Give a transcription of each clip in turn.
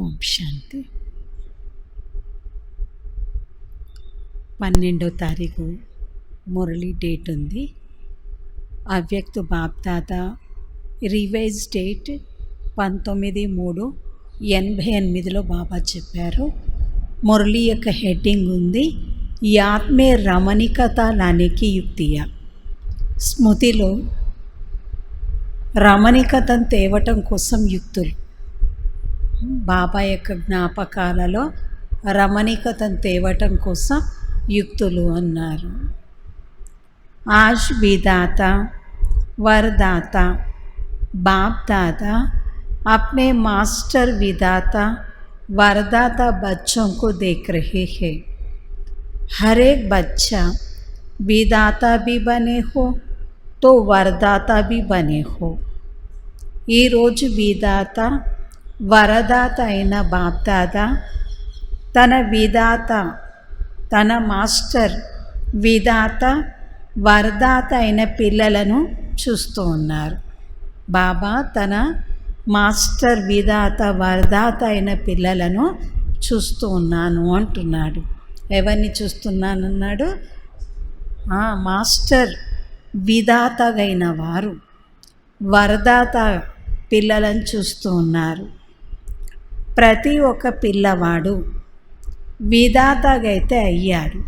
ఓం శాంతి. 12వ తారీఖు మురళీ డేట్ ఉంది. అవ్యక్త బాప్దాద రివైజ్ డేట్ 19/3/88లో బాబా చెప్పారు. మురళీ యొక్క హెడ్డింగ్ ఉంది, యాద్ మే రమణికత లానేకి యుక్తియా. స్మృతిలో రమణికతను తేవటం కోసం యుక్తులు. బాబా యొక్క జ్ఞాపకాలలో రమణికతను తేవటం కోసం యుక్తులు అన్నారు. आज विधाता वरदाता बाप दादा अपने मास्टर विधाता वरदाता बच्चों को देख रहे हैं. हर एक बच्चा विधाता भी बने हो तो वरदाता भी बने हो. ఈ రోజు విధాత వరదాత అయిన బాప్ దాదా తన విధాత, తన మాస్టర్ విధాత, వరదాత అయిన పిల్లలను చూస్తూ ఉన్నారు. బాబా తన మాస్టర్ విధాత వరదాత అయిన పిల్లలను చూస్తూ ఉన్నాను అంటున్నాడు. ఎవరిని చూస్తున్నానన్నాడు? మాస్టర్ విధాతగైన వారు వరదాత పిల్లలను చూస్తూ ఉన్నారు. ప్రతి ఒక్క పిల్లవాడు విధాతగా అయితే అయ్యాడు,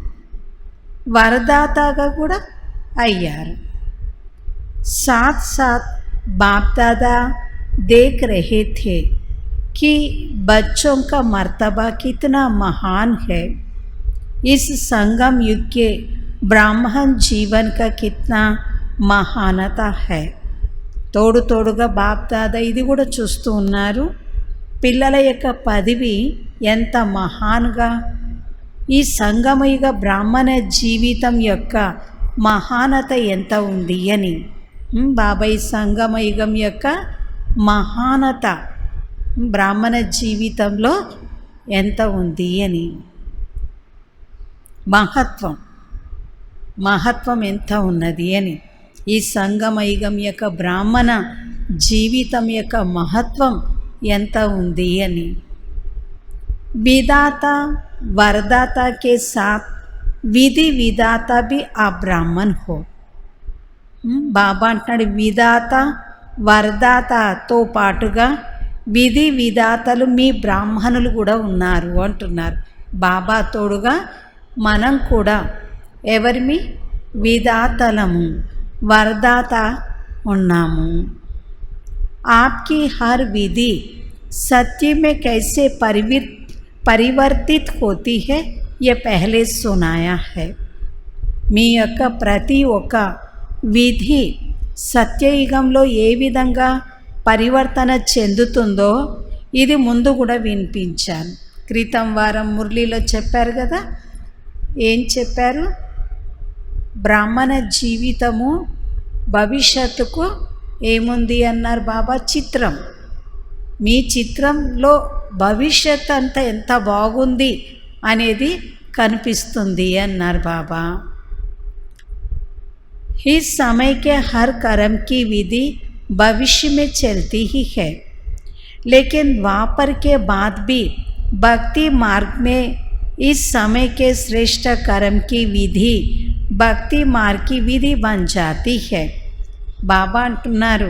వరదాతగా కూడా అయ్యారు. साथ साथ बाप दादा देख रहे थे कि बच्चों का मर्तबा कितना महान है. इस संगम युग के ब्राह्मण जीवन का कितना महानता है. తోడుగా బాప్ దాదా ఇది కూడా చూస్తూ ఉన్నారు. పిల్లల యొక్క పదవి ఎంత మహాన్గా, ఈ సంగమయుగ బ్రాహ్మణ జీవితం యొక్క మహానత ఎంత ఉంది అని. బాబాయ్ సంగమయుగం యొక్క మహానత బ్రాహ్మణ జీవితంలో ఎంత ఉంది అని. మహత్వం ఎంత ఉన్నది అని. ఈ సంగమయుగం యొక్క బ్రాహ్మణ జీవితం యొక్క మహత్వం ఎంత ఉంది అని. విధాత वरदाता के साथ विधि विधाता भी आप ब्राह्मण हो. బాబా అంటున్నాడు, విధాత వరదాతతో పాటుగా విధి విధాతలు మీ బ్రాహ్మణులు కూడా ఉన్నారు అంటున్నారు. బాబా తోడుగా మనం కూడా ఎవరిమి విధాతలము, వరదాత ఉన్నాము. आपकी हर विधि सत्य में कैसे పరివర్తిత్ होती है ये पहले सुनाया है. మీ యొక్క ప్రతి ఒక్క విధి సత్యయుగంలో ఏ విధంగా పరివర్తన చెందుతుందో ఇది ముందు కూడా వినిపించాను. క్రితం వారం మురళీలో చెప్పారు కదా. ఏం చెప్పారు? బ్రాహ్మణ జీవితము భవిష్యత్తుకు ఏముంది అన్నారు బాబా? చిత్రం. మీ చిత్రంలో భవిష్యత్ అంతా ఎంత బాగుంది అనేది కనిపిస్తుంది అన్నారు బాబా. इस समय के हर कर्म की विधि भविष्य में चलती ही है, लेकिन द्वापर के बाद भी भक्ति मार्ग में इस समय के श्रेष्ठ कर्म की विधि भक्ति मार्ग की विधि बन जाती है. బాబా అంటున్నారు,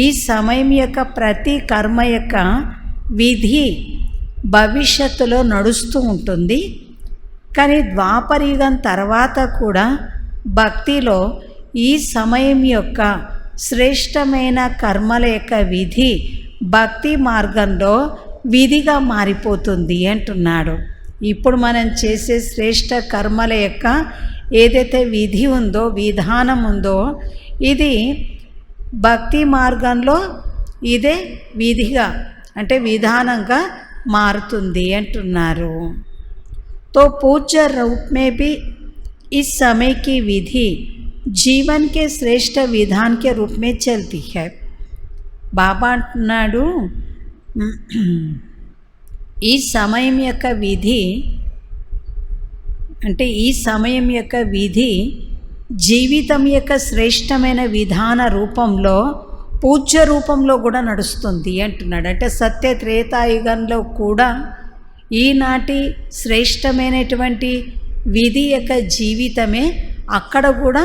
ఈ సమయం యొక్క ప్రతి కర్మ యొక్క విధి భవిష్యత్తులో నడుస్తూ ఉంటుంది. కానీ ద్వాపరయుగం తర్వాత కూడా భక్తిలో ఈ సమయం యొక్క శ్రేష్టమైన కర్మల యొక్క విధి భక్తి మార్గంలో విధిగా మారిపోతుంది అంటున్నాడు. ఇప్పుడు మనం చేసే శ్రేష్ట కర్మల యొక్క ఏదైతే విధి ఉందో, విధానం ఉందో, ఇది భక్తి మార్గంలో ఇదే విధిగా అంటే విధానంగా మారుతుంది అంటున్నారు. तो पूज्य रूप में भी इस समय की विधि जीवन के श्रेष्ठ विधान के रूप में चलती है. బాబా అంటున్నాడు, ఈ సమయం యొక్క విధి అంటే ఈ సమయం యొక్క విధి జీవితం యొక్క శ్రేష్టమైన విధాన రూపంలో పూజ్య రూపంలో కూడా నడుస్తుంది అంటున్నాడు. అంటే సత్య త్రేతాయుగంలో కూడా ఈనాటి శ్రేష్టమైనటువంటి విధి యొక్క జీవితమే అక్కడ కూడా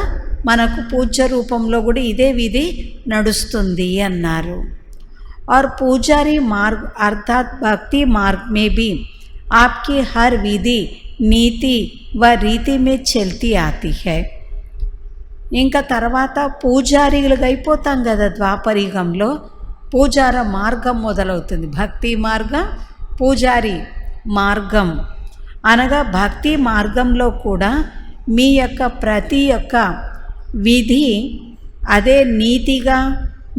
మనకు పూజ్య రూపంలో కూడా ఇదే విధి నడుస్తుంది అన్నారు. और पुजारी मार्ग अर्थात भक्ति मार्ग में भी आपकी हर विधि नीति व रीति में चलती आती है. ఇంకా తర్వాత పూజారీలుగా అయిపోతాం కదా. ద్వాపరయుగంలో పూజార మార్గం మొదలవుతుంది. భక్తి మార్గం, పూజారి మార్గం అనగా భక్తి మార్గంలో కూడా మీ యొక్క ప్రతి యొక్క విధి అదే నీతిగా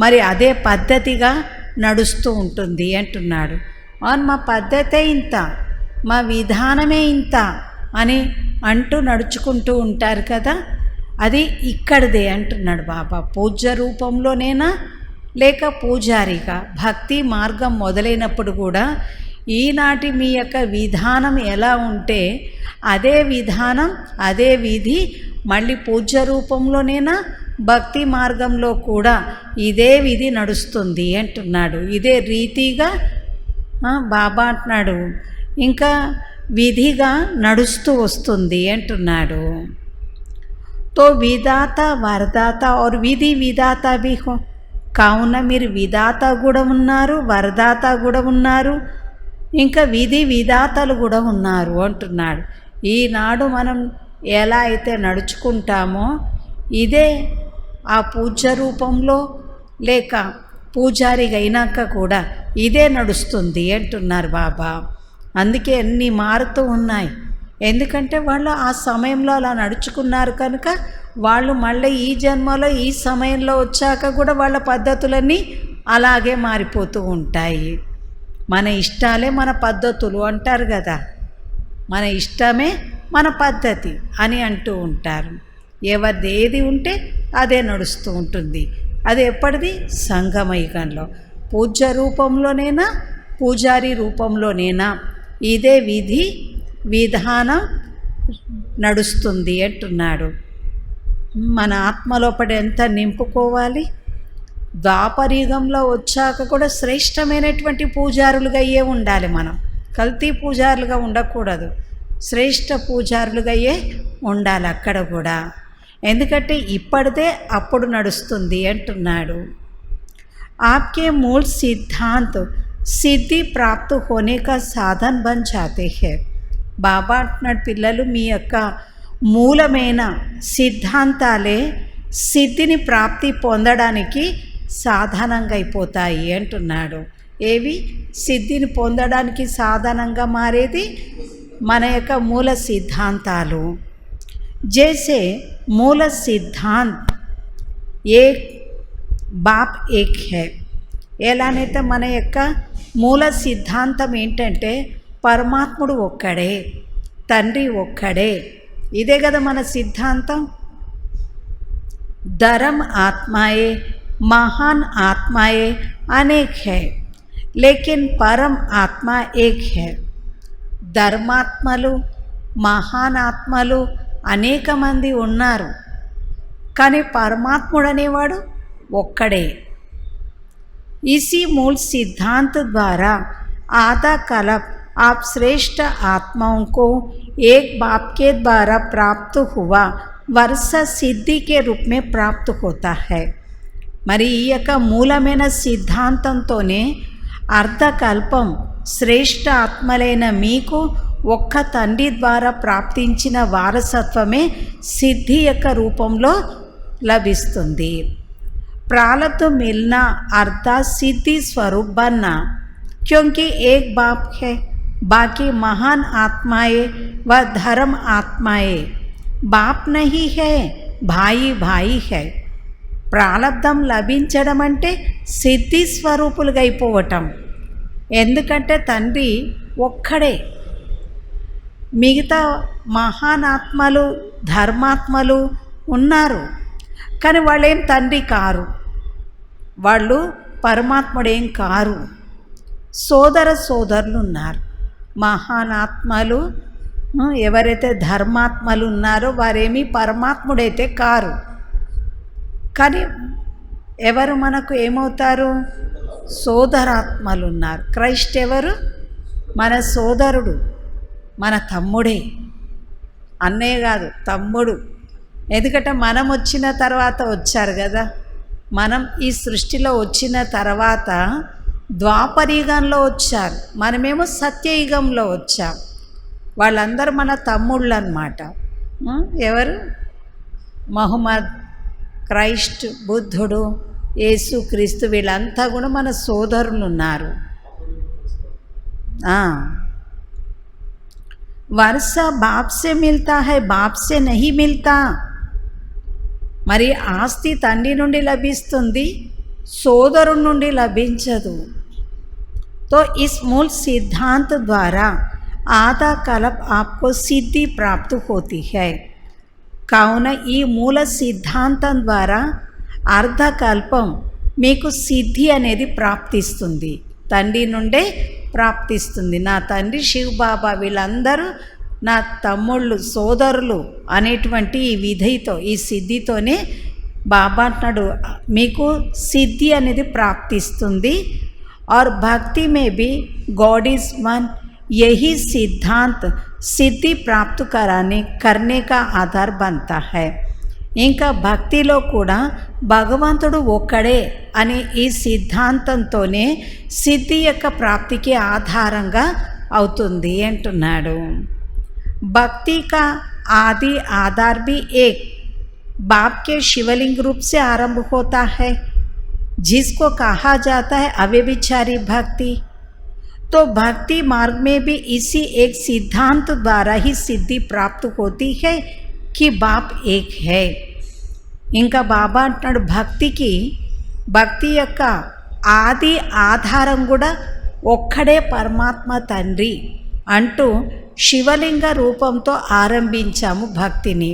మరి అదే పద్ధతిగా నడుస్తూ ఉంటుంది అంటున్నాడు. అవును, మా పద్ధతే ఇంత, మా విధానమే ఇంత అని అంటూ నడుచుకుంటూ ఉంటారు కదా, అది ఇక్కడిదే అంటున్నాడు బాబా. పూజ్య రూపంలోనేనా లేక పూజారిగా భక్తి మార్గం మొదలైనప్పుడు కూడా ఈనాటి మీ యొక్క విధానం ఎలా ఉంటే అదే విధానం అదే విధి మళ్ళీ పూజ్య రూపంలోనేనా భక్తి మార్గంలో కూడా ఇదే విధి నడుస్తుంది అంటున్నాడు. ఇదే రీతిగా బాబా అంటున్నాడు ఇంకా విధిగా నడుస్తూ వస్తుంది అంటున్నాడు. తో విధాత వరదాత और విధి విధాత भी हो. కావున మీరు విధాత కూడా ఉన్నారు, వరదాత కూడా ఉన్నారు, ఇంకా విధి విధాతలు కూడా ఉన్నారు అంటున్నాడు. ఈనాడు మనం ఎలా అయితే నడుచుకుంటామో ఇదే ఆ పూజ్య రూపంలో లేక పూజారిగా అయినాక కూడా ఇదే నడుస్తుంది అంటున్నారు బాబా. అందుకే అన్నీ మారుతూ ఉన్నాయి. ఎందుకంటే వాళ్ళు ఆ సమయంలో అలా నడుచుకున్నారు కనుక వాళ్ళు మళ్ళీ ఈ జన్మలో ఈ సమయంలో వచ్చాక కూడా వాళ్ళ పద్ధతులన్నీ అలాగే మారిపోతూ ఉంటాయి. మన ఇష్టాలే మన పద్ధతులు అంటారు కదా, మన ఇష్టమే మన పద్ధతి అని అంటూ ఉంటారు. ఎవరిది ఏది ఉంటే అదే నడుస్తూ ఉంటుంది. అది ఎప్పటిది? సంగమయుగంలో పూజ్య రూపంలోనేనా పూజారి రూపంలోనేనా ఇదే విధి విధానం నడుస్తుంది అంటున్నాడు. మన ఆత్మలోపల ఎంత నింపుకోవాలి. ద్వాపరయుగంలో వచ్చాక కూడా శ్రేష్టమైనటువంటి పూజారులుగా అయ్యే ఉండాలి. మనం కల్తీ పూజారులుగా ఉండకూడదు, శ్రేష్ఠ పూజారులుగా అయ్యే ఉండాలి అక్కడ కూడా. ఎందుకంటే ఇప్పటిదే అప్పుడు నడుస్తుంది అంటున్నాడు. आपके मूल सिद्धांत సిద్ధి ప్రాప్తి होने का साधन बन जाते हैं. బాబా అంటున్నాడు, పిల్లలు మీ యొక్క మూలమైన సిద్ధాంతాలే సిద్ధిని ప్రాప్తి పొందడానికి సాధనంగా అయిపోతాయి అంటున్నాడు. ఏవి సిద్ధిని పొందడానికి సాధనంగా మారేది? మన యొక్క మూల సిద్ధాంతాలు. జైసే మూల సిద్ధాంత్ ఏక్ బాప్ ఏక్ హై. ఎలానైతే మన యొక్క మూల సిద్ధాంతం ఏంటంటే పరమాత్ముడు ఒక్కడే, తండ్రి ఒక్కడే. ఇదే కదా మన సిద్ధాంతం. धर्म आत्माएं महान आत्माएं अनेक है लेकिन परम आत्मा एक है. ధర్మాత్మలు మహాన్ ఆత్మలు అనేక మంది ఉన్నారు, కానీ పరమాత్ముడు అనేవాడు ఒక్కడే. इसी मूल सिद्धांत द्वारा आधा कल्प आप श्रेष्ठ आत्माओं को एक बाप के द्वारा प्राप्त हुआ वर्ष सिद्धि के रूप में प्राप्त होता है. మరి ఈ యొక్క మూలమైన సిద్ధాంతంతోనే అర్ధకల్పం శ్రేష్ఠ ఆత్మలైన మీకు ఒక్క తండ్రి ద్వారా ప్రాప్తించిన వారసత్వమే సిద్ధి యొక్క రూపంలో లభిస్తుంది. प्रारब्ध मिलना अर्थात सिद्धि स्वरूप बनना, क्योंकि एक बाप है, बाकी महान आत्माएं व धर्म आत्माएं बाप नहीं है, भाई भाई है. ప్రారబ్ధం లభించడం అంటే సిద్ధి స్వరూపులుగా అయిపోవటం. ఎందుకంటే తండ్రి ఒక్కడే, మిగతా మహానాత్మలు ధర్మాత్మలు ఉన్నారు, కానీ వాళ్ళేం తండ్రి కారు, వాళ్ళు పరమాత్ముడేం కారు. సోదర సోదరులు ఉన్నారు. మహానాత్మలు ఎవరైతే ధర్మాత్మలు ఉన్నారో వారేమీ పరమాత్ముడైతే కారు, కానీ ఎవరు మనకు ఏమవుతారు? సోదరాత్మలు ఉన్నారు. క్రైస్ట్ ఎవరు? మన సోదరుడు, మన తమ్ముడే. అన్నయ్య కాదు, తమ్ముడు. ఎందుకంటే మనం వచ్చిన తర్వాత వచ్చారు కదా. మనం ఈ సృష్టిలో వచ్చిన తర్వాత ద్వాపరయుగంలో వచ్చారు, మనమేమో సత్యయుగంలో వచ్చాం. వాళ్ళందరూ మన తమ్ముళ్ళు అన్నమాట. ఎవరు? మహమ్మద్, క్రైస్ట్, బుద్ధుడు, యేసు క్రీస్తు, వీళ్ళంతా కూడా మన సోదరులు ఉన్నారు. వర్ష బాప్ సే మిల్తా హై, బాప్ సే నహీ మిల్తా. మరి ఆస్తి తండ్రి నుండి లభిస్తుంది, సోదరుడి నుండి లభించదు. तो इस मूल सिद्धांत द्वारा आधा कल्प आपको सिद्धि प्राप्त होती है. కావున ఈ మూల సిద్ధాంతం ద్వారా అర్ధకల్పం మీకు సిద్ధి అనేది ప్రాప్తిస్తుంది, తండ్రి నుండే ప్రాప్తిస్తుంది. నా తండ్రి శివ్ బాబా వీళ్ళందరూ నా తమ్ముళ్ళు, సోదరులు అనేటువంటి ఈ విధితో, ఈ సిద్ధితోనే బాబా అంటున్నాడు మీకు సిద్ధి అనేది ప్రాప్తిస్తుంది. और भक्ति में भी गॉड इज वन, यही सिद्धांत सिद्धि प्राप्त करने का आधार बनता है. ఇంకా భక్తిలో కూడా భగవంతుడు ఒక్కడే అనే ఈ సిద్ధాంతంతోనే సిద్ధి యొక్క ప్రాప్తికి ఆధారంగా అవుతుంది అంటున్నాడు. భక్తి का आदि आधार भी एक बाप के शिवलिंग रूप से आरंभ होता है, जिसको कहा जाता है अव्यभिचारी भक्ति. तो भक्ति मार्ग में भी इसी एक सिद्धांत द्वारा ही सिद्धि प्राप्त होती है कि बाप एक है. ఇంకా బాబా అంటున్నాడు భక్తి యొక్క ఆది ఆధారం కూడా ఒక్కడే పరమాత్మ తండ్రి అంటూ శివలింగ రూపంతో ఆరంభించాము భక్తిని.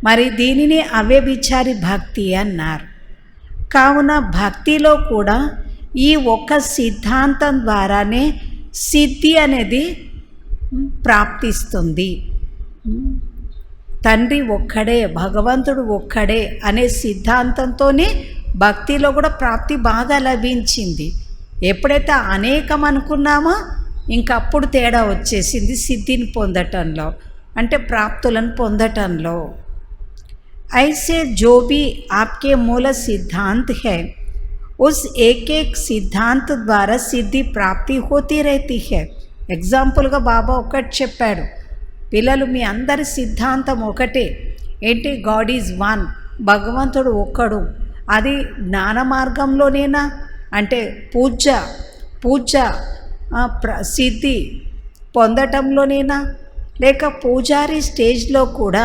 మరి దీనిని అవ్యభిచారి భక్తి అన్నారు. కావున భక్తిలో కూడా ఈ ఒక్క సిద్ధాంతం ద్వారానే సిద్ధి అనేది ప్రాప్తిస్తుంది. తండ్రి ఒక్కడే, భగవంతుడు ఒక్కడే అనే సిద్ధాంతంతోనే భక్తిలో కూడా ప్రాప్తి బాగా లభించింది. ఎప్పుడైతే అనేకం అనుకున్నామో ఇంకప్పుడు తేడా వచ్చేసింది సిద్ధిని పొందటంలో, అంటే ప్రాప్తులను పొందటంలో. ऐसे जो भी आपके मूल सिद्धांत है उस एक एक सिद्धांत द्वारा सिद्धि प्राप्ति होती रहती है. ఎగ్జాంపుల్గా బాబా ఒకటి చెప్పాడు, పిల్లలు మీ అందరి సిద్ధాంతం ఒకటే ఏంటి? గాడ్ ఈజ్ వన్, భగవంతుడు ఒక్కడు. అది జ్ఞాన మార్గంలోనేనా అంటే పూజ సిద్ధి పొందటంలోనేనా, లేక పూజారి స్టేజ్లో కూడా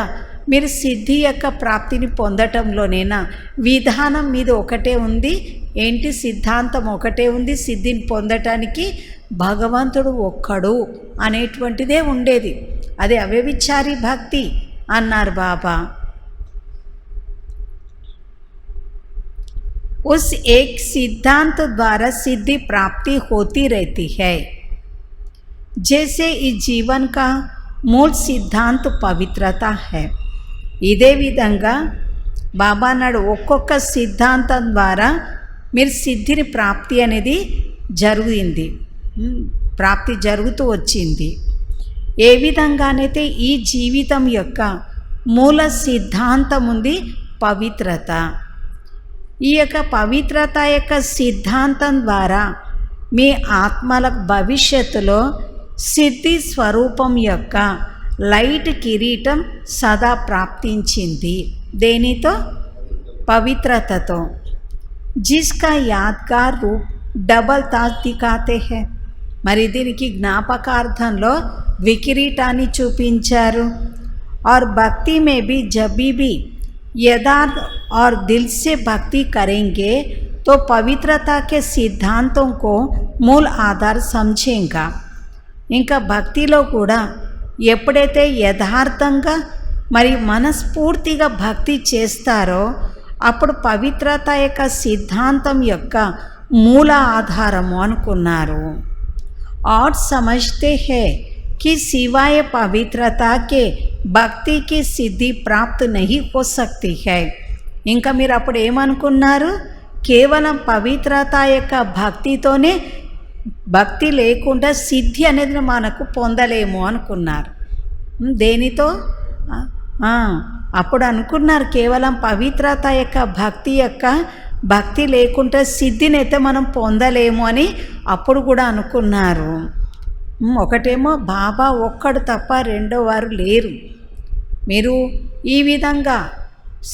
మీరు సిద్ధి యొక్క ప్రాప్తిని పొందటంలోనేనా? విధానం మీద ఒకటే ఉంది, ఏంటి? సిద్ధాంతం ఒకటే ఉంది. సిద్ధిని పొందటానికి భగవంతుడు ఒక్కడు అనేటువంటిదే ఉండేది. అదే అవ్యభిచారి భక్తి అన్నారు బాబా. उस एक सिद्धांत द्वारा सिद्धि प्राप्ति होती रहती है. जैसे इस जीवन का मूल सिद्धांत पवित्रता है, ఇదే విధంగా బాబా నాడు ఒక్కొక్క సిద్ధాంతం ద్వారా మీరు సిద్ధిని ప్రాప్తి అనేది ప్రాప్తి జరుగుతూ వచ్చింది. ఏ విధంగానైతే ఈ జీవితం యొక్క మూల సిద్ధాంతం ఉంది పవిత్రత. ఈ యొక్క పవిత్రత యొక్క సిద్ధాంతం ద్వారా మీ ఆత్మల భవిష్యత్తులో సిద్ధి స్వరూపం యొక్క లైట్ కిరీటం సదా ప్రాప్తించింది. దేనితో? పవిత్రతతో. జిస్కా యాద్గార్ రూప్ డబల్ తాజ్ దిఖాతే హై. మరి దీనికి జ్ఞాపకార్థంలో వికిరీటాన్ని చూపించారు. और भक्ति में भी जब भी यथार्थ और दिल से भक्ति करेंगे तो पवित्रता के सिद्धांतों को मूल आधार समझेगा. ఇంకా భక్తిలో కూడా ఎప్పుడైతే యథార్థంగా మరి మనస్ఫూర్తిగా భక్తి చేస్తారో అప్పుడు పవిత్రత యొక్క సిద్ధాంతం యొక్క మూల ఆధారము అనుకున్నారు. और समझते हैं कि सिवाय पवित्रता के भक्ति की सिद्धि प्राप्त नहीं हो सकती है. ఇంకా మీరు అప్పుడు ఏమనుకున్నారు? కేవలం పవిత్రత యొక్క భక్తితోనే, భక్తి లేకుండా సిద్ధి అనేది మనకు పొందలేము అనుకున్నారు. దేనితో? అప్పుడు అనుకున్నారు కేవలం పవిత్రత యొక్క భక్తి లేకుండా సిద్ధిని అయితే మనం పొందలేము అని అప్పుడు కూడా అనుకున్నారు. ఒకటేమో బాబా ఒక్కడు తప్ప రెండో వారు లేరు. మీరు ఈ విధంగా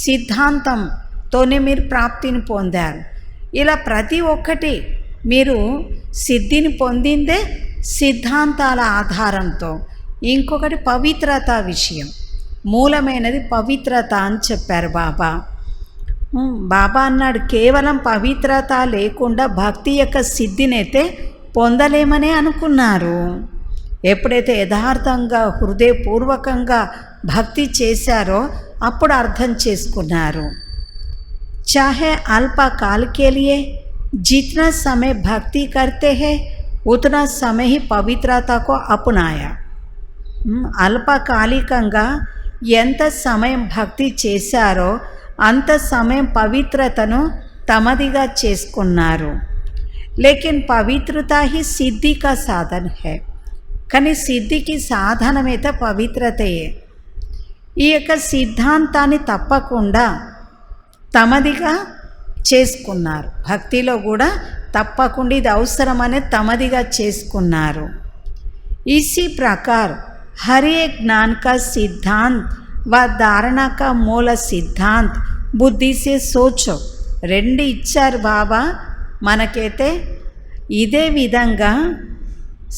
సిద్ధాంతంతోనే మీరు ప్రాప్తిని పొందారు. ఇలా ప్రతి ఒక్కటి మీరు సిద్ధిని పొందిందే సిద్ధాంతాల ఆధారంతో. ఇంకొకటి పవిత్రత విషయం, మూలమైనది పవిత్రత అని చెప్పారు బాబా. బాబా అన్నాడు కేవలం పవిత్రత లేకుండా భక్తి యొక్క సిద్ధినైతే పొందలేమని అనుకున్నారు. ఎప్పుడైతే యథార్థంగా హృదయపూర్వకంగా భక్తి చేశారో అప్పుడు అర్థం చేసుకున్నారు. చాహే अल्पकाल के लिए जितना समय भक्ति करते हैं उतना समय ही पवित्रता को अपनाया. అల్పకాలికంగా ఎంత సమయం భక్తి చేశారో అంత సమయం పవిత్రతను తమదిగా చేసుకున్నారు. లేకిన్ పవిత్రత హి సిద్ధి కా సాధన హై. కానీ సిద్ధికి సాధనమైతే పవిత్రతయే. ఈ యొక్క సిద్ధాంతాన్ని తప్పకుండా తమదిగా చేసుకున్నారు. భక్తిలో కూడా తప్పకుండా ఇది అవసరమనే తమదిగా చేసుకున్నారు. इसी प्रकार हर एक ज्ञान का सिद्धांत व धारणा का मूल सिद्धांत बुद्धि से सोचो. రెండు ఇచ్చారు బాబా మనకైతే. ఇదే విధంగా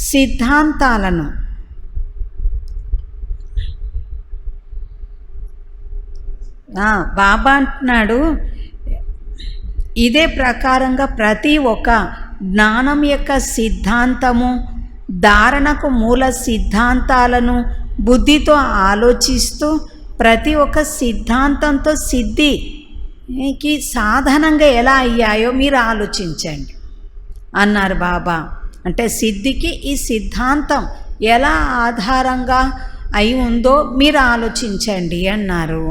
సిద్ధాంతాలను బాబా అంటున్నాడు, ఇదే ప్రకారంగా ప్రతి ఒక్క జ్ఞానం యొక్క సిద్ధాంతము, ధారణకు మూల సిద్ధాంతాలను బుద్ధితో ఆలోచిస్తూ ప్రతి ఒక్క సిద్ధాంతంతో సిద్ధికి సాధనంగా ఎలా అయ్యాయో మీరు ఆలోచించండి అన్నారు బాబా. అంటే సిద్ధికి ఈ సిద్ధాంతం ఎలా ఆధారంగా అయి ఉందో మీరు ఆలోచించండి అన్నారు.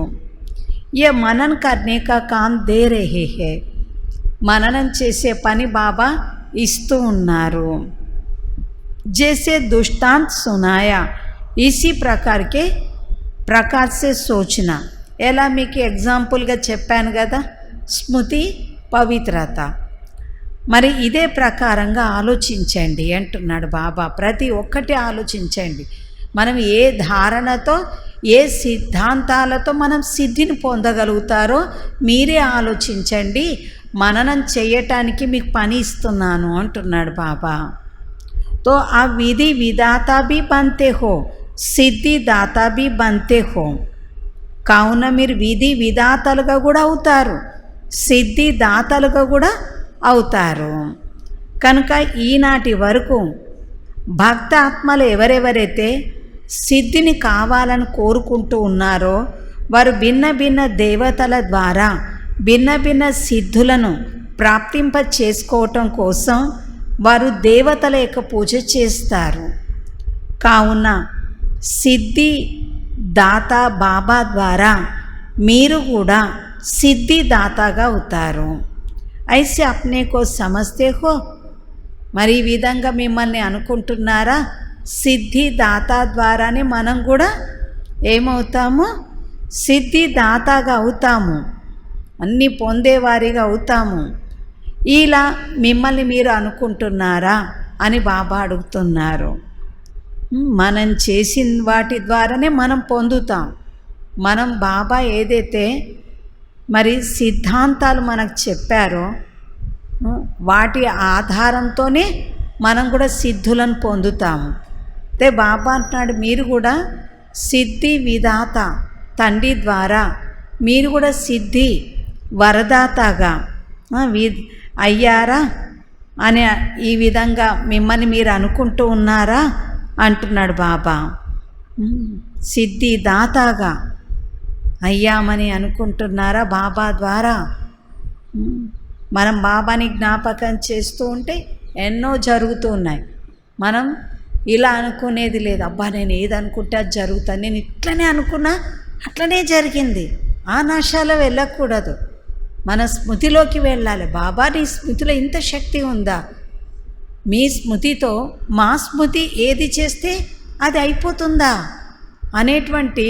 ఏ మనన్ కర్నే కా కామ్ దే రహే హే. మననం చేసే పని బాబా ఇస్తూ ఉన్నారు. जैसे दृष्टांत सुनाया इसी प्रकार से सोचना. ఎలా మీకు ఎగ్జాంపుల్గా చెప్పాను కదా, స్మృతి పవిత్రత. మరి ఇదే ప్రకారంగా ఆలోచించండి అంటున్నాడు బాబా. ప్రతి ఒక్కటి ఆలోచించండి. మనం ఏ ధారణతో, ఏ సిద్ధాంతాలతో మనం సిద్ధిని పొందగలుగుతారో మీరే ఆలోచించండి. మననం చేయటానికి మీకు పని ఇస్తున్నాను అంటున్నాడు బాబా. तो आप विधि विधाता भी बनते हो, సిద్ధి దాత भी बनते हो. కావున మీరు విధి విధాతలుగా కూడా అవుతారు, సిద్ధి దాతలుగా కూడా అవుతారు. కనుక ఈనాటి వరకు భక్త ఆత్మలు ఎవరెవరైతే సిద్ధిని కావాలని కోరుకుంటూ ఉన్నారో వారు భిన్న భిన్న దేవతల ద్వారా భిన్న భిన్న సిద్ధులను ప్రాప్తింప చేసుకోవటం కోసం వారు దేవతల యొక్క పూజ చేస్తారు. కావున సిద్ధి దాత బాబా ద్వారా మీరు కూడా సిద్ధి దాతగా అవుతారు. ఐసే అప్నే కో సమస్తే హో. మరి ఈ విధంగా మిమ్మల్ని అనుకుంటున్నారా? సిద్ధి దాత ద్వారానే మనం కూడా ఏమవుతాము? సిద్ధి దాతగా అవుతాము, అన్నీ పొందేవారిగా అవుతాము. ఇలా మిమ్మల్ని మీరు అనుకుంటున్నారా అని బాబా అడుగుతున్నారు. మనం చేసిన వాటి ద్వారానే మనం పొందుతాం. మనం బాబా ఏదైతే మరి సిద్ధాంతాలు మనకు చెప్పారో వాటి ఆధారంతోనే మనం కూడా సిద్ధులను పొందుతాము. అయితే బాబా అంటున్నాడు మీరు కూడా సిద్ధి విధాత తండ్రి ద్వారా మీరు కూడా సిద్ధి వరదాతగా అయ్యారా అని ఈ విధంగా మిమ్మల్ని మీరు అనుకుంటూ ఉన్నారా అంటున్నాడు బాబా. సిద్ధి దాతగా అయ్యామని అనుకుంటున్నారా బాబా ద్వారా? మనం బాబాని జ్ఞాపకం చేస్తూ ఉంటే ఎన్నో జరుగుతూ ఉన్నాయి. మనం ఇలా అనుకునేది లేదు, అబ్బా నేను ఏది అనుకుంటే అది జరుగుతుంది, నేను ఇట్లనే అనుకున్నా అట్లనే జరిగింది, ఆ నాశాలో వెళ్ళకూడదు. మన స్మృతిలోకి వెళ్ళాలి. బాబా నీ స్మృతిలో ఇంత శక్తి ఉందా, మీ స్మృతితో మా స్మృతి ఏది చేస్తే అది అయిపోతుందా అనేటువంటి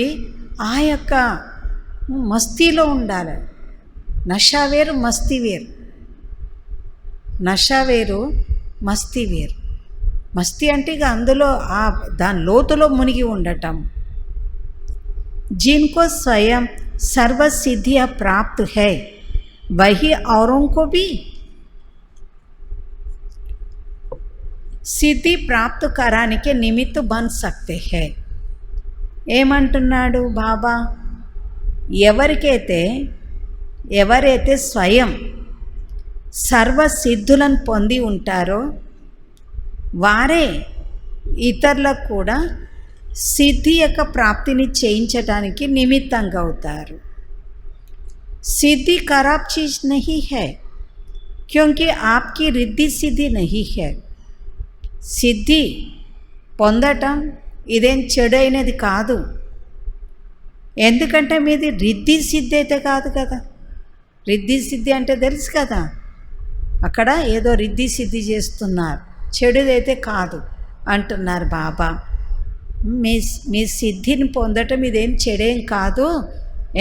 ఆ యొక్క మస్తీలో ఉండాలి. నషా వేరు మస్తీ వేరు, నషా వేరు మస్తీ వేరు. మస్తీ అంటే ఇక అందులో దాని లోతులో మునిగి ఉండటం. जिनको स्वयं सर्व सिद्धियाँ प्राप्त है वही औरों को भी సిద్ధి ప్రాప్తి कराने నిమిత్త బన్ సక్తే హై. ఏమంటున్నాడు బాబా, ఎవరైతే స్వయం సర్వ సిద్ధులను పొంది ఉంటారో వారే ఇతరులకు కూడా సిద్ధి యొక్క ప్రాప్తిని చేయించడానికి నిమిత్తంగా అవుతారు. సిద్ధి ఖరాబ్ చీజ్ నహీ హై, క్యోంకి ఆప్కి రిద్ధి సిద్ధి నహీ హై. సిద్ధి పొందటం ఇదేం చెడైనది కాదు, ఎందుకంటే మీది రిద్ధి సిద్ధి అయితే కాదు కదా. రిద్ధి సిద్ధి అంటే తెలుసు కదా, అక్కడ ఏదో రిద్ధి సిద్ధి చేస్తున్నారు, చెడుదైతే కాదు అంటున్నారు బాబా. మీ సిద్ధిని పొందటం ఇదేం చెడేం కాదు,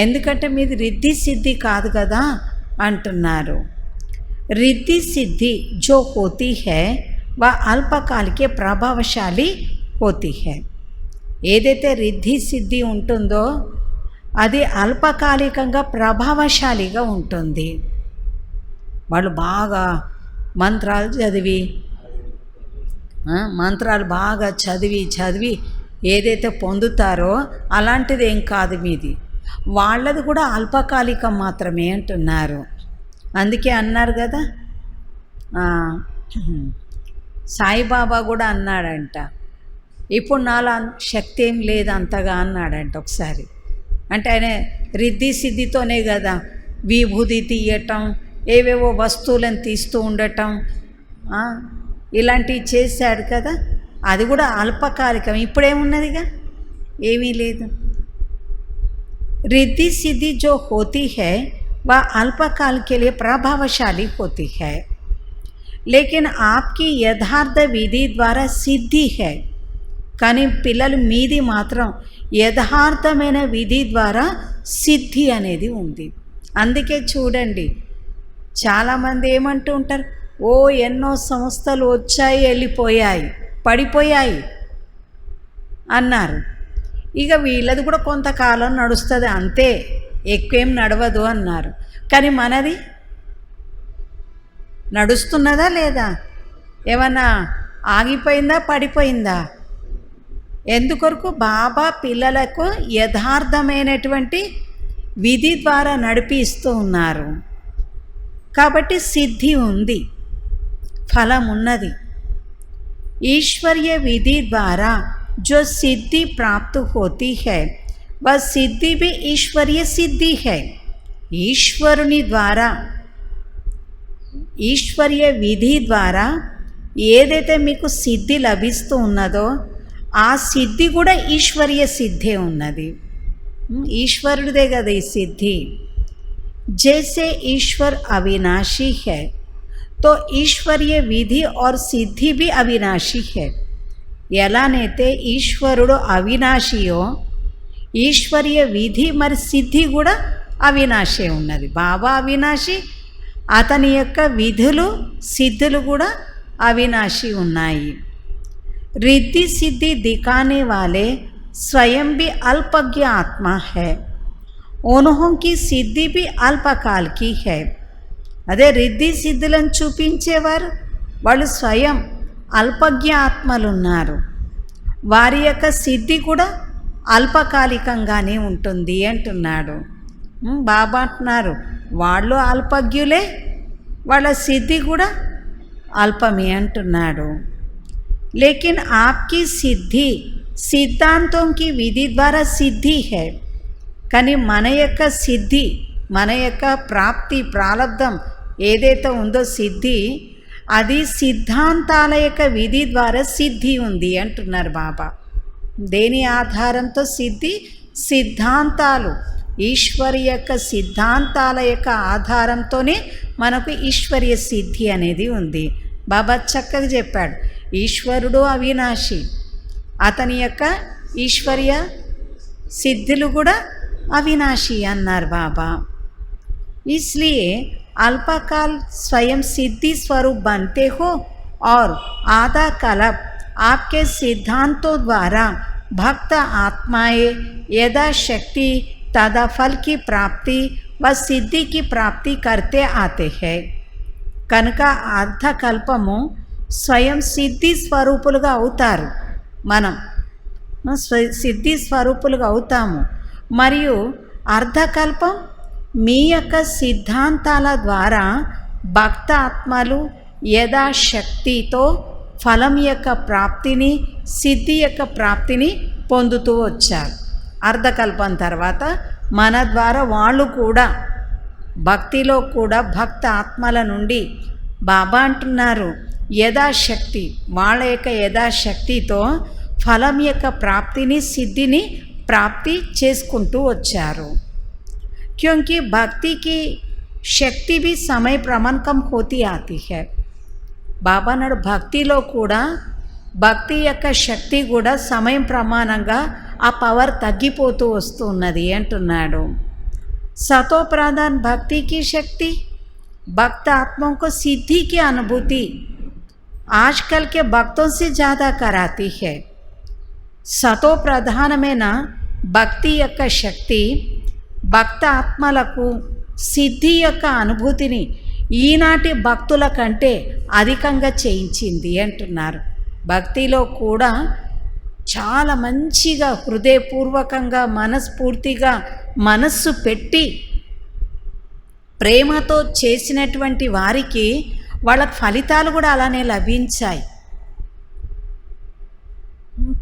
ఎందుకంటే మీది రిద్ధి సిద్ధి కాదు కదా అంటున్నారు. రిద్ధి సిద్ధి జో హోతీ హై వా అల్పకాలికే ప్రభావశాలి హోతీ హై. ఏదైతే రిద్ధి సిద్ధి ఉంటుందో అది అల్పకాలికంగా ప్రభావశాలిగా ఉంటుంది. వాళ్ళు బాగా మంత్రాలు బాగా చదివి ఏదైతే పొందుతారో అలాంటిది ఏం కాదు మీది. వాళ్ళది కూడా అల్పకాలికం మాత్రమే అంటున్నారు. అందుకే అన్నారు కదా, సాయిబాబా కూడా అన్నాడంట, ఇప్పుడు నాలో శక్తి ఏం లేదు అంతగా అన్నాడంట ఒకసారి. అంటే ఆయన రిద్ధి సిద్ధితోనే కదా విభూతి తీయటం, ఏవేవో వస్తువులను తీస్తూ ఉండటం, ఇలాంటివి చేశాడు కదా. అది కూడా అల్పకాలికం, ఇప్పుడేమున్నదిగా ఏమీ లేదు. रिद्धि सिद्धि जो होती है वह अल्पकाल के लिए प्रभावशाली होती है, लेकिन आपकी यथार्थ विधि द्वारा सिद्धि है. కానీ పిల్లలు మీది మాత్రం యథార్థమైన విధి ద్వారా సిద్ధి అనేది ఉంది. అందుకే చూడండి, చాలామంది ఏమంటూ ఉంటారు, ఓ ఎన్నో సంస్థలు వచ్చాయి వెళ్ళిపోయాయి పడిపోయాయి అన్నారు. ఇక వీళ్ళది కూడా కొంతకాలం నడుస్తుంది అంతే, ఎక్కువేం నడవదు అన్నారు. కానీ మనది నడుస్తున్నదా లేదా, ఏమన్నా ఆగిపోయిందా పడిపోయిందా? ఎందుకొరకు? బాబా పిల్లలకు యథార్థమైనటువంటి విధి ద్వారా నడిపిస్తూ ఉన్నారు కాబట్టి సిద్ధి ఉంది, ఫలం ఉన్నది. ఈశ్వర్య విధి ద్వారా जो सिद्धि प्राप्त होती है वह सिद्धि भी ईश्वरीय सिद्धि है. ఈశ్వరుని ద్వారా, ఈశ్వర్య విధి ద్వారా ఏదైతే మీకు సిద్ధి లభిస్తూ ఉన్నదో ఆ సిద్ధి కూడా ఈశ్వరీయ సిద్ధే ఉన్నది. ఈశ్వరుడిదే కదా ఈ సిద్ధి. जैसे ईश्वर अविनाशी है तो ईश्वरीय विधि और सिद्धि भी अविनाशी है. ఎలానైతే ఈశ్వరుడు అవినాశియో ఈశ్వరీయ విధి మరి సిద్ధి కూడా అవినాశే ఉన్నది. బాబా అవినాశి, అతని యొక్క విధులు సిద్ధులు కూడా అవినాశి ఉన్నాయి. रिद्धि सिद्धि दिखाने वाले स्वयं भी अल्पज्ञ आत्मा है, उन्हों की सिद्धि भी अल्पकाल की है. అదే రిద్ధి సిద్ధులను చూపించేవారు వాళ్ళు స్వయం అల్పజ్ఞ ఆత్మలు ఉన్నారు, వారి యొక్క సిద్ధి కూడా అల్పకాలికంగానే ఉంటుంది అంటున్నాడు. బాబా అంటున్నారు వాళ్ళు అల్పజ్ఞులే, వాళ్ళ సిద్ధి కూడా అల్పమే అంటున్నాడు. लेकिन आपकी सिद्धि सिद्धांतों की विधि द्वारा सिद्धि है. కానీ మన యొక్క సిద్ధి, మన యొక్క ప్రాప్తి ప్రాలబ్ధం ఏదైతే ఉందో సిద్ధి, అది సిద్ధాంతాల యొక్క విధి ద్వారా సిద్ధి ఉంది అంటున్నారు బాబా. దేని ఆధారంతో సిద్ధి? సిద్ధాంతాలు, ఈశ్వరి యొక్క సిద్ధాంతాల యొక్క ఆధారంతోనే మనకు ఈశ్వరీయ సిద్ధి అనేది ఉంది. బాబా చక్కగా చెప్పాడు, ఈశ్వరుడు అవినాశి, అతని యొక్క ఈశ్వరీయ సిద్ధులు కూడా అవినాశి అన్నారు బాబా. इसलिए अल्पकाल स्वयं सिद्धि स्वरूप बनते हो और आधा कल्प आपके सिद्धांतों द्वारा भक्त आत्माएं यथाशक्ति तदा फल की प्राप्ति व सिद्धि की प्राप्ति करते आते हैं. కనుక అర్ధకల్పము స్వయం సిద్ధి స్వరూపులుగా అవుతారు. మనం సిద్ధి స్వరూపులుగా అవుతాము. మరియు అర్ధకల్పం మీ యొక్క సిద్ధాంతాల ద్వారా భక్త ఆత్మలు యథాశక్తితో ఫలం యొక్క ప్రాప్తిని, సిద్ధి యొక్క ప్రాప్తిని పొందుతూ వచ్చారు. అర్ధకల్పం తర్వాత మన ద్వారా వాళ్ళు కూడా భక్తిలో కూడా భక్త ఆత్మల నుండి బాబా అంటున్నారు యథాశక్తి, వాళ్ళ యొక్క యథాశక్తితో ఫలం యొక్క ప్రాప్తిని, సిద్ధిని ప్రాప్తి చేసుకుంటూ వచ్చారు. क्योंकि भक्ति की शक्ति भी समय प्रमाणकम होती आती है. బాబా నాడు భక్తిలో కూడా భక్తి యొక్క శక్తి కూడా సమయం ప్రమాణంగా ఆ పవర్ తగ్గిపోతూ వస్తున్నది అంటున్నాడు. सतो प्रधान भक्ति की शक्ति भक्त आत्माओं को सिद्धि की अनुभूति आजकल के भक्तों से ज़्यादा कराती है. सतो प्रधानమైన భక్తి యొక్క శక్తి భక్త ఆత్మలకు సిద్ధి యొక్క అనుభూతిని ఈనాటి భక్తుల కంటే అధికంగా చేయించింది అంటున్నారు. భక్తిలో కూడా చాలా మంచిగా హృదయపూర్వకంగా మనస్ఫూర్తిగా మనస్సు పెట్టి ప్రేమతో చేసినటువంటి వారికి వాళ్ళకి ఫలితాలు కూడా అలానే లభించాయి.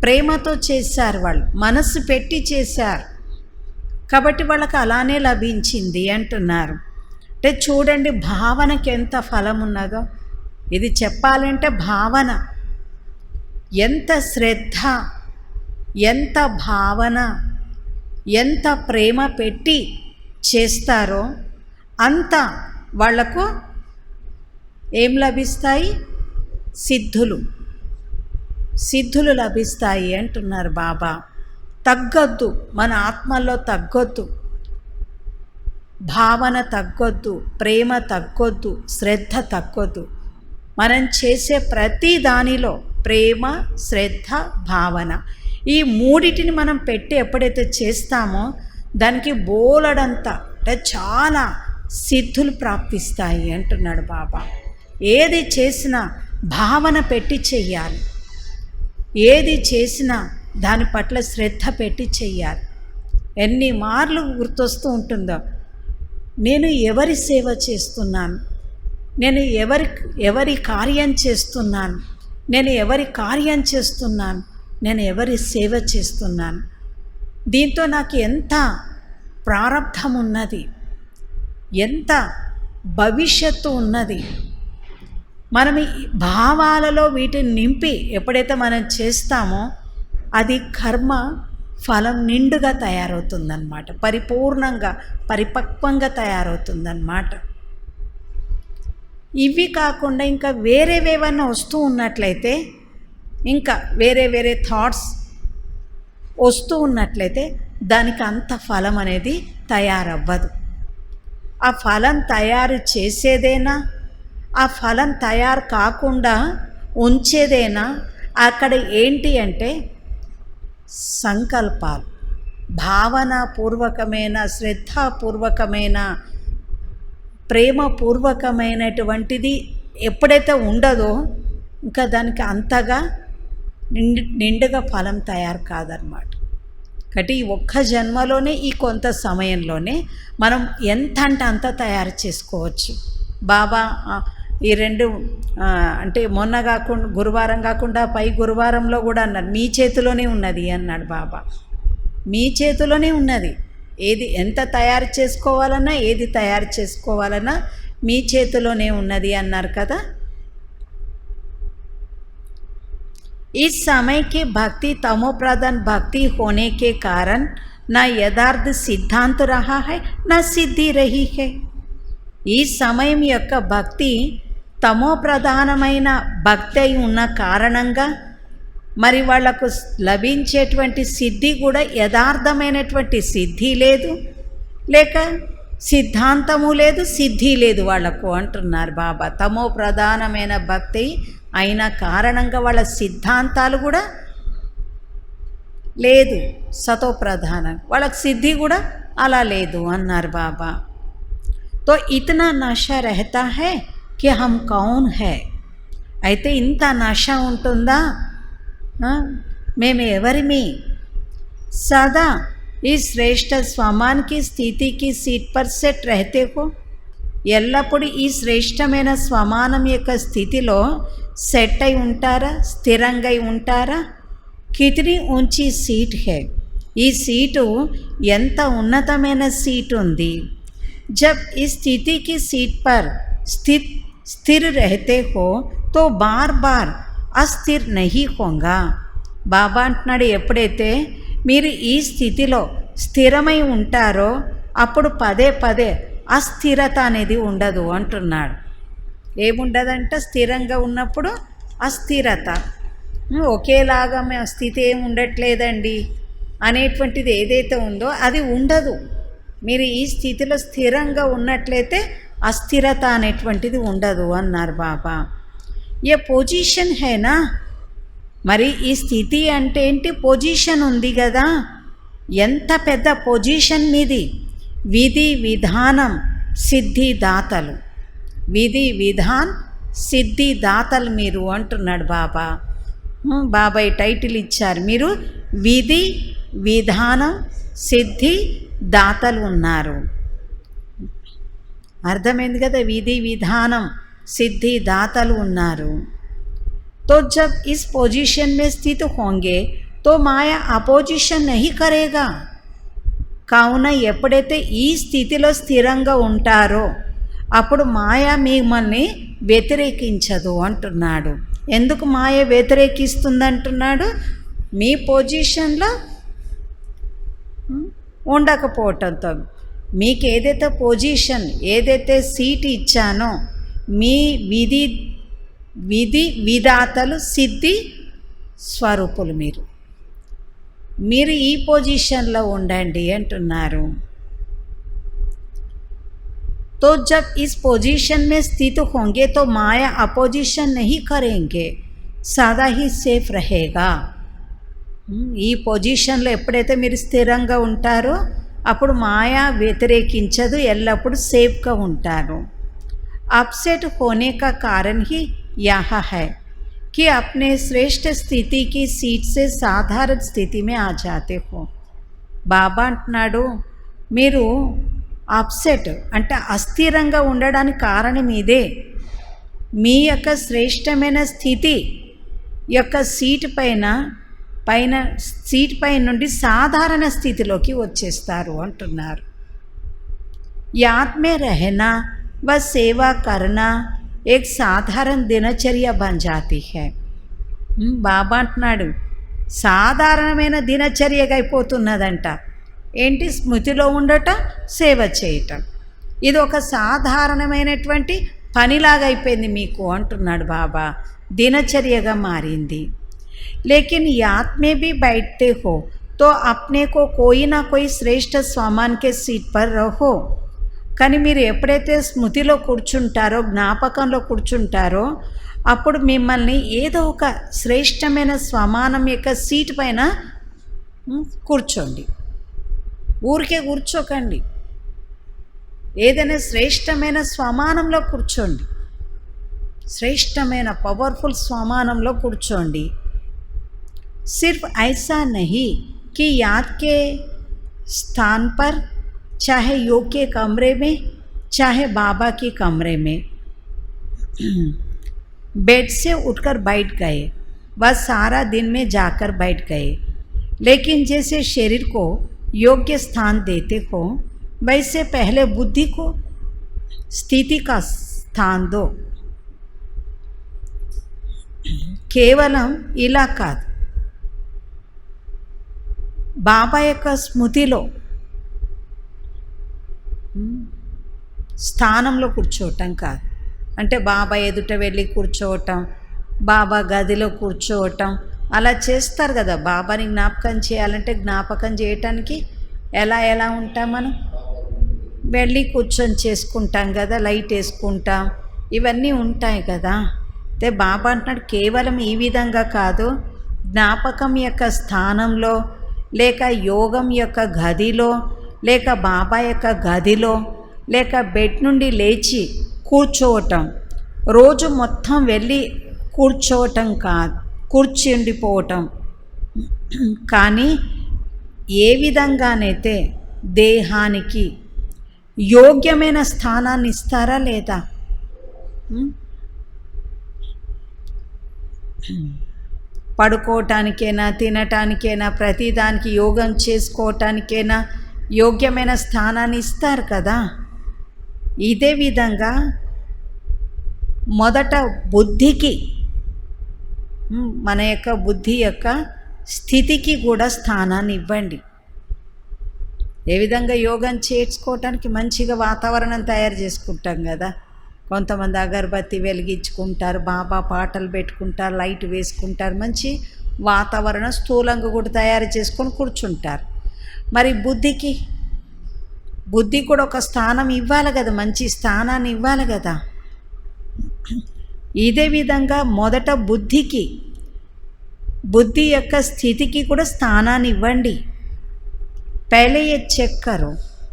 ప్రేమతో చేశారు, వాళ్ళు మనస్సు పెట్టి చేశారు కాబట్టి వాళ్ళకి అలానే లభించింది అంటున్నారు. అంటే చూడండి భావనకి ఎంత ఫలం ఉన్నదో. ఇది చెప్పాలంటే భావన ఎంత శ్రద్ధ, ఎంత భావన, ఎంత ప్రేమ పెట్టి చేస్తారో అంత వాళ్లకు ఏం లభిస్తాయి? సిద్ధులు లభిస్తాయి అంటున్నారు బాబా. తగ్గొద్దు, మన ఆత్మలో తగ్గొద్దు, భావన తగ్గొద్దు, ప్రేమ తగ్గొద్దు, శ్రద్ధ తగ్గొద్దు. మనం చేసే ప్రతి దానిలో ప్రేమ, శ్రద్ధ, భావన ఈ మూడిటిని మనం పెట్టి ఎప్పుడైతే చేస్తామో దానికి బోలెడంత అంటే చాలా సిద్ధులు ప్రాప్తిస్తాయి అంటున్నాడు బాబా. ఏది చేసినా భావన పెట్టి చెయ్యాలి, ఏది చేసినా దాని పట్ల శ్రద్ధ పెట్టి చెయ్యాలి. ఎన్ని మార్లు గుర్తొస్తూ ఉంటుందో, నేను ఎవరి సేవ చేస్తున్నాను, నేను ఎవరి కార్యం చేస్తున్నాను, నేను ఎవరి కార్యం చేస్తున్నాను, నేను ఎవరి సేవ చేస్తున్నాను, దీంతో నాకు ఎంత ప్రారబ్ధం ఉన్నది, ఎంత భవిష్యత్తు ఉన్నది. మనం ఈ భావాలలో వీటిని నింపి ఎప్పుడైతే మనం చేస్తామో అది కర్మ ఫలం నిండుగా తయారవుతుందన్నమాట, పరిపూర్ణంగా పరిపక్వంగా తయారవుతుందన్నమాట. ఇవి కాకుండా ఇంకా వేరేవేవన్నా వస్తూ ఉన్నట్లయితే, ఇంకా వేరే థాట్స్ వస్తూ ఉన్నట్లయితే దానికి అంత ఫలం అనేది తయారవ్వదు. ఆ ఫలం తయారు చేసేదేనా, ఆ ఫలం తయారు కాకుండా ఉంచేదేనా? అక్కడ ఏంటి అంటే సంకల్పాలు, భావనాపూర్వకమైన, శ్రద్ధాపూర్వకమైన, ప్రేమపూర్వకమైనటువంటిది ఎప్పుడైతే ఉండదో ఇంకా దానికి అంతగా నిండుగా ఫలం తయారు కాదన్నమాట. కాబట్టి ఈ ఒక్క జన్మలోనే, ఈ కొంత సమయంలోనే మనం ఎంత అంటే అంత తయారు చేసుకోవచ్చు. బాబా ఈ రెండు అంటే మొన్న కాకుండా గురువారం కాకుండా పై గురువారంలో కూడా అన్నారు, మీ చేతిలోనే ఉన్నది అన్నాడు బాబా. మీ చేతిలోనే ఉన్నది. ఏది ఎంత తయారు చేసుకోవాలన్నా, ఏది తయారు చేసుకోవాలన్నా మీ చేతిలోనే ఉన్నది అన్నారు కదా. इस समय की भक्ति तमो प्रधान भक्ति होने के कारण ना यथार्थ सिद्धांत रहा है ना सिद्धि रही है। ఈ సమయం యొక్క భక్తి తమో ప్రధానమైన భక్తి అయి ఉన్న కారణంగా మరి వాళ్లకు లభించేటువంటి సిద్ధి కూడా యథార్థమైనటువంటి సిద్ధి లేదు, లేక సిద్ధాంతము లేదు, సిద్ధి లేదు వాళ్లకు అంటున్నారు బాబా. తమో ప్రధానమైన భక్తి అయిన కారణంగా వాళ్ళ సిద్ధాంతాలు కూడా లేదు, సతో ప్రధానం, వాళ్ళకి సిద్ధి కూడా అలా లేదు అన్నారు బాబా. तो इतना नशा रहता है कि हम कौन है. అయితే ఇంత నష ఉంటుందా, మేము ఎవరిమి. सदा इस श्रेष्ठ स्वमान की स्थिति की सीट पर सेट रहते हो. ఎల్లప్పుడు ఈ శ్రేష్టమైన స్వమానం యొక్క స్థితిలో సెట్ అయి ఉంటారా, స్థిరంగా ఉంటారా. కితనీ ऊंची सीट है. ఈ సీటు ఎంత ఉన్నతమైన సీట్ ఉంది. जब इस स्थिति की सीट पर स्थिर रहते हो तो बार बार अस्थिर नहीं होगा. బాబా అంటున్నాడు, ఎప్పుడైతే మీరు ఈ స్థితిలో స్థిరమై ఉంటారో అప్పుడు పదే పదే అస్థిరత అనేది ఉండదు అంటున్నాడు. ఏముండదంట, స్థిరంగా ఉన్నప్పుడు అస్థిరత. ఒకేలాగా మీ స్థితి ఏమి ఉండట్లేదండి అనేటువంటిది ఏదైతే ఉందో అది ఉండదు. మీరు ఈ స్థితిలో స్థిరంగా ఉన్నట్లయితే అస్థిరత అనేటువంటిది ఉండదు అన్నారు బాబా. ఏ పొజిషన్ హేనా, మరి ఈ స్థితి అంటే ఏంటి, పొజిషన్ ఉంది కదా, ఎంత పెద్ద పొజిషన్ మీది. విధి విధానం సిద్ధిదాతలు, విధి విధాన్ సిద్ధిదాతలు మీరు అంటున్నాడు బాబా. బాబా ఈ టైటిల్ ఇచ్చారు, మీరు విధి విధానం సిద్ధి దాతలు ఉన్నారు. అర్థమైంది కదా, విధి విధానం సిద్ధి దాతలు ఉన్నారు. तो जब इस पोजीशन में स्थित होंगे तो माया अपोजिशन नहीं करेगा. కావున ఎప్పుడైతే ఈ స్థితిలో స్థిరంగా ఉంటారో అప్పుడు మాయ మిమ్మల్ని వ్యతిరేకించదు అంటున్నాడు. ఎందుకు మాయ వ్యతిరేకిస్తుంది అంటున్నాడు, మీ పొజిషన్లో ఉండకపోవటంతో. మీకు ఏదైతే పొజిషన్, ఏదైతే సీట్ ఇచ్చానో మీ విధి విధాతలు సిద్ధి స్వరూపులు మీరు ఈ పొజిషన్లో ఉండండి అంటున్నారు. तो जब इस पोजीशन में स्थित होंगे तो माया अपोजिशन नहीं करेंगे, सदा ही सेफ रहेगा. ఈ పొజిషన్లో ఎప్పుడైతే మీరు స్థిరంగా ఉంటారో అప్పుడు మాయా వ్యతిరేకించదు, ఎల్లప్పుడూ సేఫ్గా ఉంటారు. अपसेट होने का कारण ही यह है कि अपने श्रेष्ठ स्थिति की सीट से साधारण स्थिति में आ जाते हो. బాబా అంటున్నాడు, మీరు అప్సెట్ అంటే అస్థిరంగా ఉండడానికి కారణం ఇదే. మీ యొక్క శ్రేష్టమైన స్థితి యొక్క సీట్ పైన సీట్ పై నుండి సాధారణ స్థితిలోకి వచ్చేస్తారు అంటున్నారు. याद में रहना व सेवा करना एक साधारण दिनचर्या बन जाती है. బాబా అంటున్నాడు, సాధారణమైన దినచర్యగా అయిపోతున్నదంట. ఏంటి, స్మృతిలో ఉండటం, సేవ చేయటం, ఇది ఒక సాధారణమైనటువంటి పనిలాగా అయిపోయింది మీకు అంటున్నాడు బాబా. దినచర్యగా మారింది. लेकिन याद में भी बैठते हो तो अपने को कोई ना कोई श्रेष्ठ स्वमान के सीट पर रहो. కానీ మీరు ఎప్పుడైతే స్మృతిలో కూర్చుంటారో, జ్ఞాపకంలో కూర్చుంటారో అప్పుడు మిమ్మల్ని ఏదో ఒక శ్రేష్టమైన స్వమానం యొక్క సీట్ పైన కూర్చోండి. ఊరికే కూర్చోకండి, ఏదైనా శ్రేష్టమైన స్వమానంలో కూర్చోండి. శ్రేష్టమైన పవర్ఫుల్ స్వమానంలో కూర్చోండి. सिर्फ ऐसा नहीं कि याद के स्थान पर, चाहे योग के कमरे में, चाहे बाबा के कमरे में बेड से उठकर बैठ गए, वह सारा दिन में जाकर बैठ गए. लेकिन जैसे शरीर को योग्य स्थान देते हो वैसे पहले बुद्धि को स्थिति का स्थान दो. కేవలం ఇలా కాదు, బాబా యొక్క స్మృతిలో స్థానంలో కూర్చోవటం కాదు. అంటే బాబా ఎదుట వెళ్ళి కూర్చోవటం, బాబా గదిలో కూర్చోవటం అలా చేస్తారు కదా. బాబాని జ్ఞాపకం చేయాలంటే జ్ఞాపకం చేయటానికి ఎలా ఉంటాం మనం? వెళ్ళి కూర్చొని చేసుకుంటాం కదా, లైట్ వేసుకుంటాం, ఇవన్నీ ఉంటాయి కదా. అయితే బాబా అంటున్నాడు కేవలం ఈ విధంగా కాదు, జ్ఞాపకం యొక్క స్థానంలో, లేక యోగం యొక్క గదిలో, లేక బాబా యొక్క గదిలో, లేక బెడ్ నుండి లేచి కూర్చోవటం, రోజు మొత్తం వెళ్ళి కూర్చోవటం కాదు, కూర్చుండిపోవటం. కానీ ఏ విధంగానైతే దేహానికి యోగ్యమైన స్థానాన్ని ఇస్తారా లేదా? పడుకోవటానికైనా, తినటానికైనా, ప్రతిదానికి యోగం చేసుకోవటానికైనా యోగ్యమైన స్థానాన్ని ఇస్తారు కదా. ఇదే విధంగా మొదట బుద్ధికి, మన యొక్క బుద్ధి యొక్క స్థితికి కూడా స్థానాన్ని ఇవ్వండి. ఏ విధంగా యోగం చేసుకోవటానికి మంచిగా వాతావరణం తయారు చేసుకుంటాం కదా. కొంతమంది అగరబత్తి వెలిగించుకుంటారు, బాబా పాటలు పెట్టుకుంటారు, లైట్ వేసుకుంటారు, మంచి వాతావరణం స్థూలంగా కూడా తయారు చేసుకొని కూర్చుంటారు. మరి బుద్ధి కూడా ఒక స్థానం ఇవ్వాలి కదా, మంచి స్థానాన్ని ఇవ్వాలి కదా. ఇదే విధంగా మొదట బుద్ధి యొక్క స్థితికి కూడా స్థానాన్ని ఇవ్వండి. पहले ये चेक करो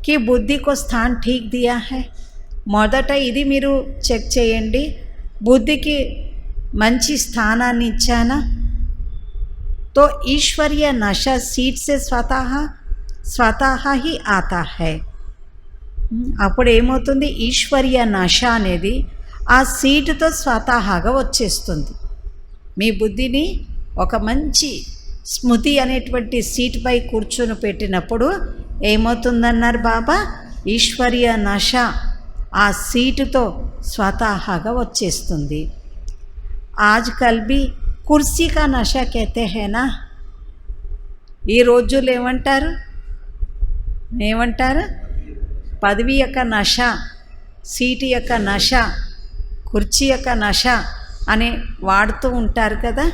कि बुद्धि को स्थान ठीक दिया है. మొదట ఇది మీరు చెక్ చేయండి, బుద్ధికి మంచి స్థానాన్ని ఇచ్చానా? तो ईश्वरीय नशा सीट से स्वतः ही आता है. అప్పుడు ఏమవుతుంది? ఈశ్వరీయ నశ అనేది ఆ సీటుతో స్వతహాగా వచ్చేస్తుంది. మీ బుద్ధిని ఒక మంచి స్మృతి అనేటువంటి సీటుపై కూర్చొని పెట్టినప్పుడు ఏమవుతుందన్నారు బాబా? ఈశ్వరీయ నశ ఆ సీటుతో స్వతహాగా వచ్చేస్తుంది. ఆజ్కల్ బి కుర్సీ కా నషా कहते हैं ना. ఈ రోజుల్లో ఏమంటారు? పదవి యొక్క నష, సీటు యొక్క నష, కుర్చీ యొక్క నష అని వాడుతూ ఉంటారు కదా.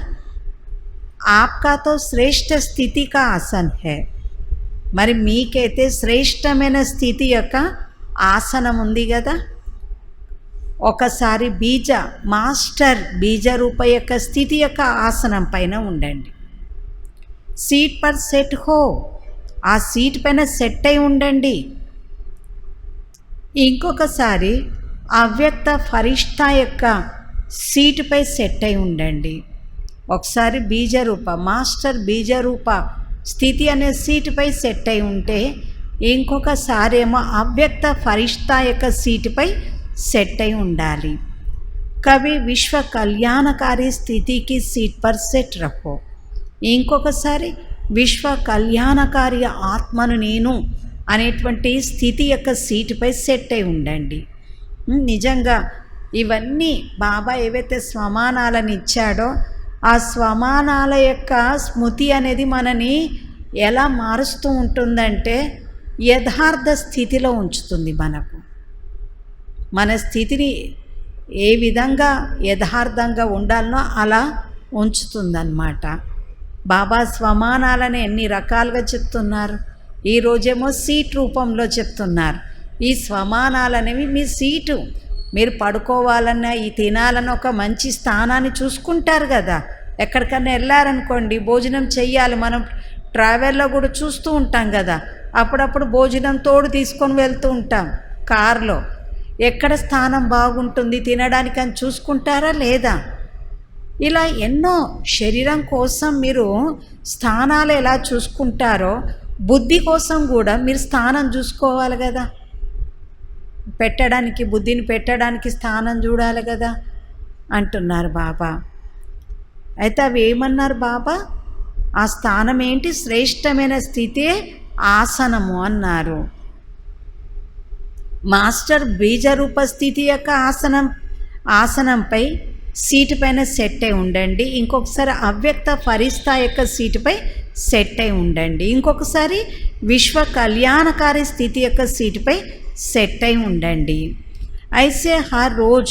आपका तो శ్రేష్ఠ స్థితి కా ఆసన్ హై. మరి మీకైతే శ్రేష్టమైన స్థితి యొక్క ఆసనం ఉంది కదా. ఒకసారి మాస్టర్ బీజ రూప యొక్క స్థితి యొక్క ఆసనం పైన ఉండండి. సీట్ పర్ సెట్ హో, ఆ సీట్ పైన సెట్ అయి ఉండండి. ఇంకొకసారి అవ్యక్త ఫరిష్తా యొక్క సీటుపై సెట్ అయి ఉండండి. ఒకసారి బీజరూప మాస్టర్ బీజరూప స్థితి అనే సీటుపై సెట్ అయి ఉంటే, ఇంకొకసారి ఏమో అవ్యక్త ఫరిష్తా యొక్క సీటుపై సెట్ అయి ఉండాలి. కవి విశ్వ కళ్యాణకారి స్థితికి సీట్ పర్ సెట్ రహో. ఇంకొకసారి విశ్వ కళ్యాణకారి ఆత్మను నేను అనేటువంటి స్థితి యొక్క సీటుపై సెట్ అయి ఉండండి. నిజంగా ఇవన్నీ బాబా ఏవైతే స్వమానాలను ఇచ్చాడో ఆ స్వమానాల యొక్క స్మృతి అనేది మనని ఎలా మారుస్తూ ఉంటుందంటే యథార్థ స్థితిలో ఉంచుతుంది. మన స్థితిని ఏ విధంగా యథార్థంగా ఉండాలనో అలా ఉంచుతుందన్నమాట. బాబా స్వమానాలని ఎన్ని రకాలుగా చెప్తున్నారు. ఈరోజేమో సీట్ రూపంలో చెప్తున్నారు. ఈ స్వమానాలనేవి మీ సీటు, మీరు పడుకోవాలన్నా ఈ తినాలన్న ఒక మంచి స్థానాన్ని చూసుకుంటారు కదా. ఎక్కడికన్నా వెళ్ళారనుకోండి, భోజనం చెయ్యాలి, మనం ట్రావెల్లో కూడా చూస్తూ ఉంటాం కదా. అప్పుడప్పుడు భోజనం తోడు తీసుకొని వెళ్తూ ఉంటాం కారులో. ఎక్కడ స్థానం బాగుంటుంది తినడానికి అని చూసుకుంటారా లేదా? ఇలా ఎన్నో శరీరం కోసం మీరు స్థానాలు ఎలా చూసుకుంటారో బుద్ధి కోసం కూడా మీరు స్థానం చూసుకోవాలి కదా. బుద్ధిని పెట్టడానికి స్థానం చూడాలి కదా అంటున్నారు బాబా. అయితే అవి ఏమన్నారు బాబా? ఆ స్థానం ఏంటి? శ్రేష్టమైన స్థితే ఆసనము అన్నారు. మాస్టర్ బీజరూప స్థితి యొక్క ఆసనంపై సీటు పైన సెట్ అయి ఉండండి. ఇంకొకసారి అవ్యక్త ఫరిష్తా యొక్క సీటుపై సెట్ అయి ఉండండి. ఇంకొకసారి విశ్వ కళ్యాణకారి స్థితి యొక్క సీటుపై సెట్ అయి ఉండండి. ऐसे हर रोज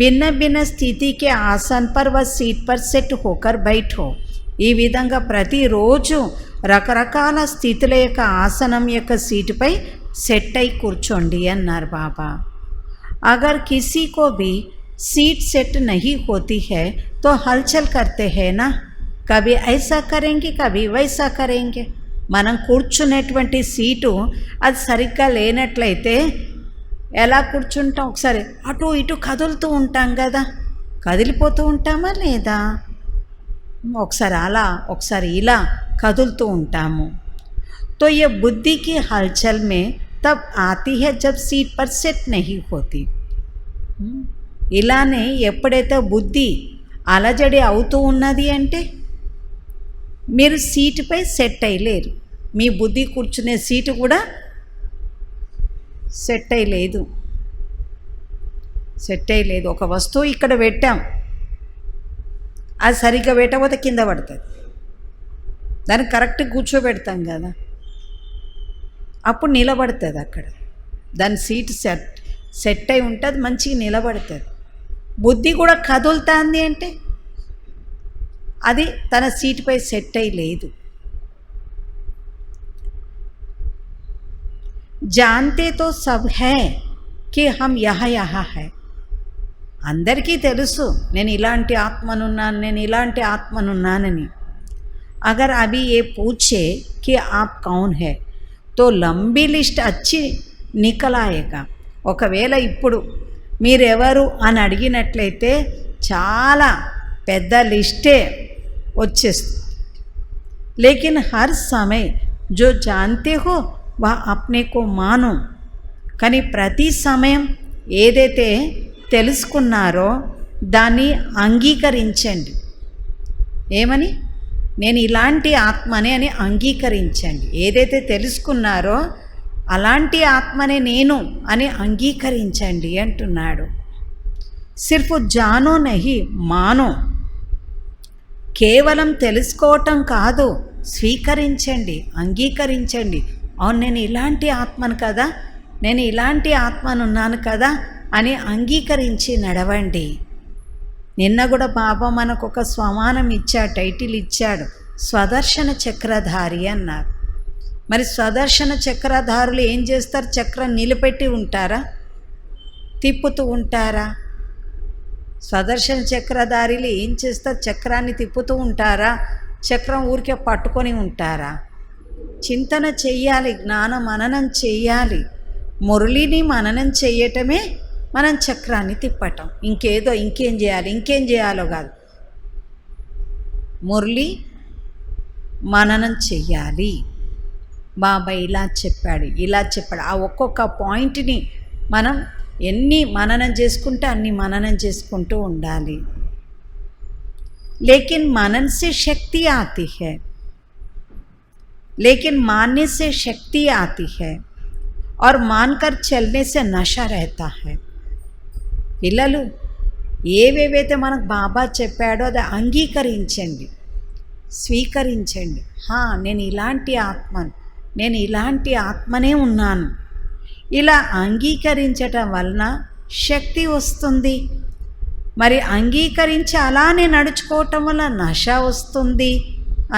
भिन्न भिन्न स्थिति के आसन पर व सीट पर सेट होकर बैठो. ఈ విధంగా ప్రతిరోజు రకరకాల స్థితుల యొక్క ఆసనం యొక్క సీటుపై సెట్ అయి కూర్చోండి అన్నారు బాబా. अगर किसी को भी सीट सेट नहीं होती है तो हलचल करते हैं ना, कभी ऐसा करेंगे कभी वैसा करेंगे. మనం కూర్చునేటువంటి సీటు అది సరిగ్గా లేనట్లయితే ఎలా కూర్చుంటాం, ఒకసారి అటు ఇటు కదులుతూ ఉంటాం కదా, కదిలిపోతూ ఉంటామా లేదా, ఒకసారి అలా ఒకసారి ఇలా కదులుతూ ఉంటాము. तो ये बुद्धि की हलचल में तब आती है जब सीट पर सेट नहीं होती. ఇలానే ఎప్పుడైతే బుద్ధి అలజడి అవుతూ ఉన్నది అంటే మీరు సీటుపై సెట్ అయ్యలేరు. మీ బుద్ధి కూర్చునే సీటు కూడా సెట్ అయ్యలేదు. ఒక వస్తువు ఇక్కడ పెట్టాం, అది సరిగ్గా పెట్టకపోతే కింద పడుతుంది. దాన్ని కరెక్ట్గా కూర్చోబెడతాం కదా, అప్పుడు నిలబడుతుంది. అక్కడ దాని సీటు సెట్ అయి ఉంటుంది, మంచిగా నిలబడుతుంది. బుద్ధి కూడా కదులుతుంది అంటే అది తన సీటుపై సెట్ అయి లేదు. जानते तो सब है कि हम यहाँ है. అందరికీ తెలుసు నేను ఇలాంటి ఆత్మనున్నానని. अगर अभी ये पूछे कि आप कौन है तो लंबी लिस्ट अच्छी निकल आएगा. ఒకవేళ ఇప్పుడు మీరెవరు అని అడిగినట్లయితే చాలా పెద్ద లిస్టే వచ్చేస్తుంది. लेकिन हर समय जो जानते हो वह अपने को मानो. కానీ ప్రతి సమయం ఏదైతే తెలుసుకున్నారో దాన్ని అంగీకరించండి. ఏమని? నేను ఇలాంటి ఆత్మనే అని అంగీకరించండి. ఏదైతే తెలుసుకున్నారో అలాంటి ఆత్మనే నేను అని అంగీకరించండి అంటున్నాడు. సిర్ఫ్ జానో నహి మానో. కేవలం తెలుసుకోవటం కాదు, స్వీకరించండి, అంగీకరించండి. అవును, నేను ఇలాంటి ఆత్మను కదా, నేను ఇలాంటి ఆత్మనున్నాను కదా అని అంగీకరించి నడవండి. నిన్న కూడా బాబా మనకు ఒక స్వమానం ఇచ్చాడు, టైటిల్ ఇచ్చాడు, స్వదర్శన చక్రధారి అన్నారు. మరి స్వదర్శన చక్రధారులు ఏం చేస్తారు? చక్రం నిలబెట్టి ఉంటారా, తిప్పుతూ ఉంటారా? స్వదర్శన చక్రధారిలు ఏం చేస్తారు? చక్రాన్ని తిప్పుతూ ఉంటారా, చక్రం ఊరికే పట్టుకొని ఉంటారా? చింతన చెయ్యాలి, జ్ఞాన మననం చెయ్యాలి. మురళిని మననం చెయ్యటమే మనం చక్రాన్ని తిప్పటం. ఇంకేం చేయాలో కాదు, మురళి మననం చెయ్యాలి. బాబా ఇలా చెప్పాడు. ఆ ఒక్కొక్క పాయింట్ని మనం ఎన్ని మననం చేసుకుంటే అన్ని మననం చేసుకుంటూ ఉండాలి. లేకిన్ మనన్ సే శక్తి ఆతి హై, लेकिन मानने से शक्ति आती है और मानकर चलने से नशा रहता है. పిల్లలు ఏవేవైతే మనకు బాబా చెప్పాడో అది అంగీకరించండి, స్వీకరించండి. నేను ఇలాంటి ఆత్మనే ఉన్నాను. ఇలా అంగీకరించటం వలన శక్తి వస్తుంది. మరి అంగీకరించి అలానే నడుచుకోవటం వల్ల నశ వస్తుంది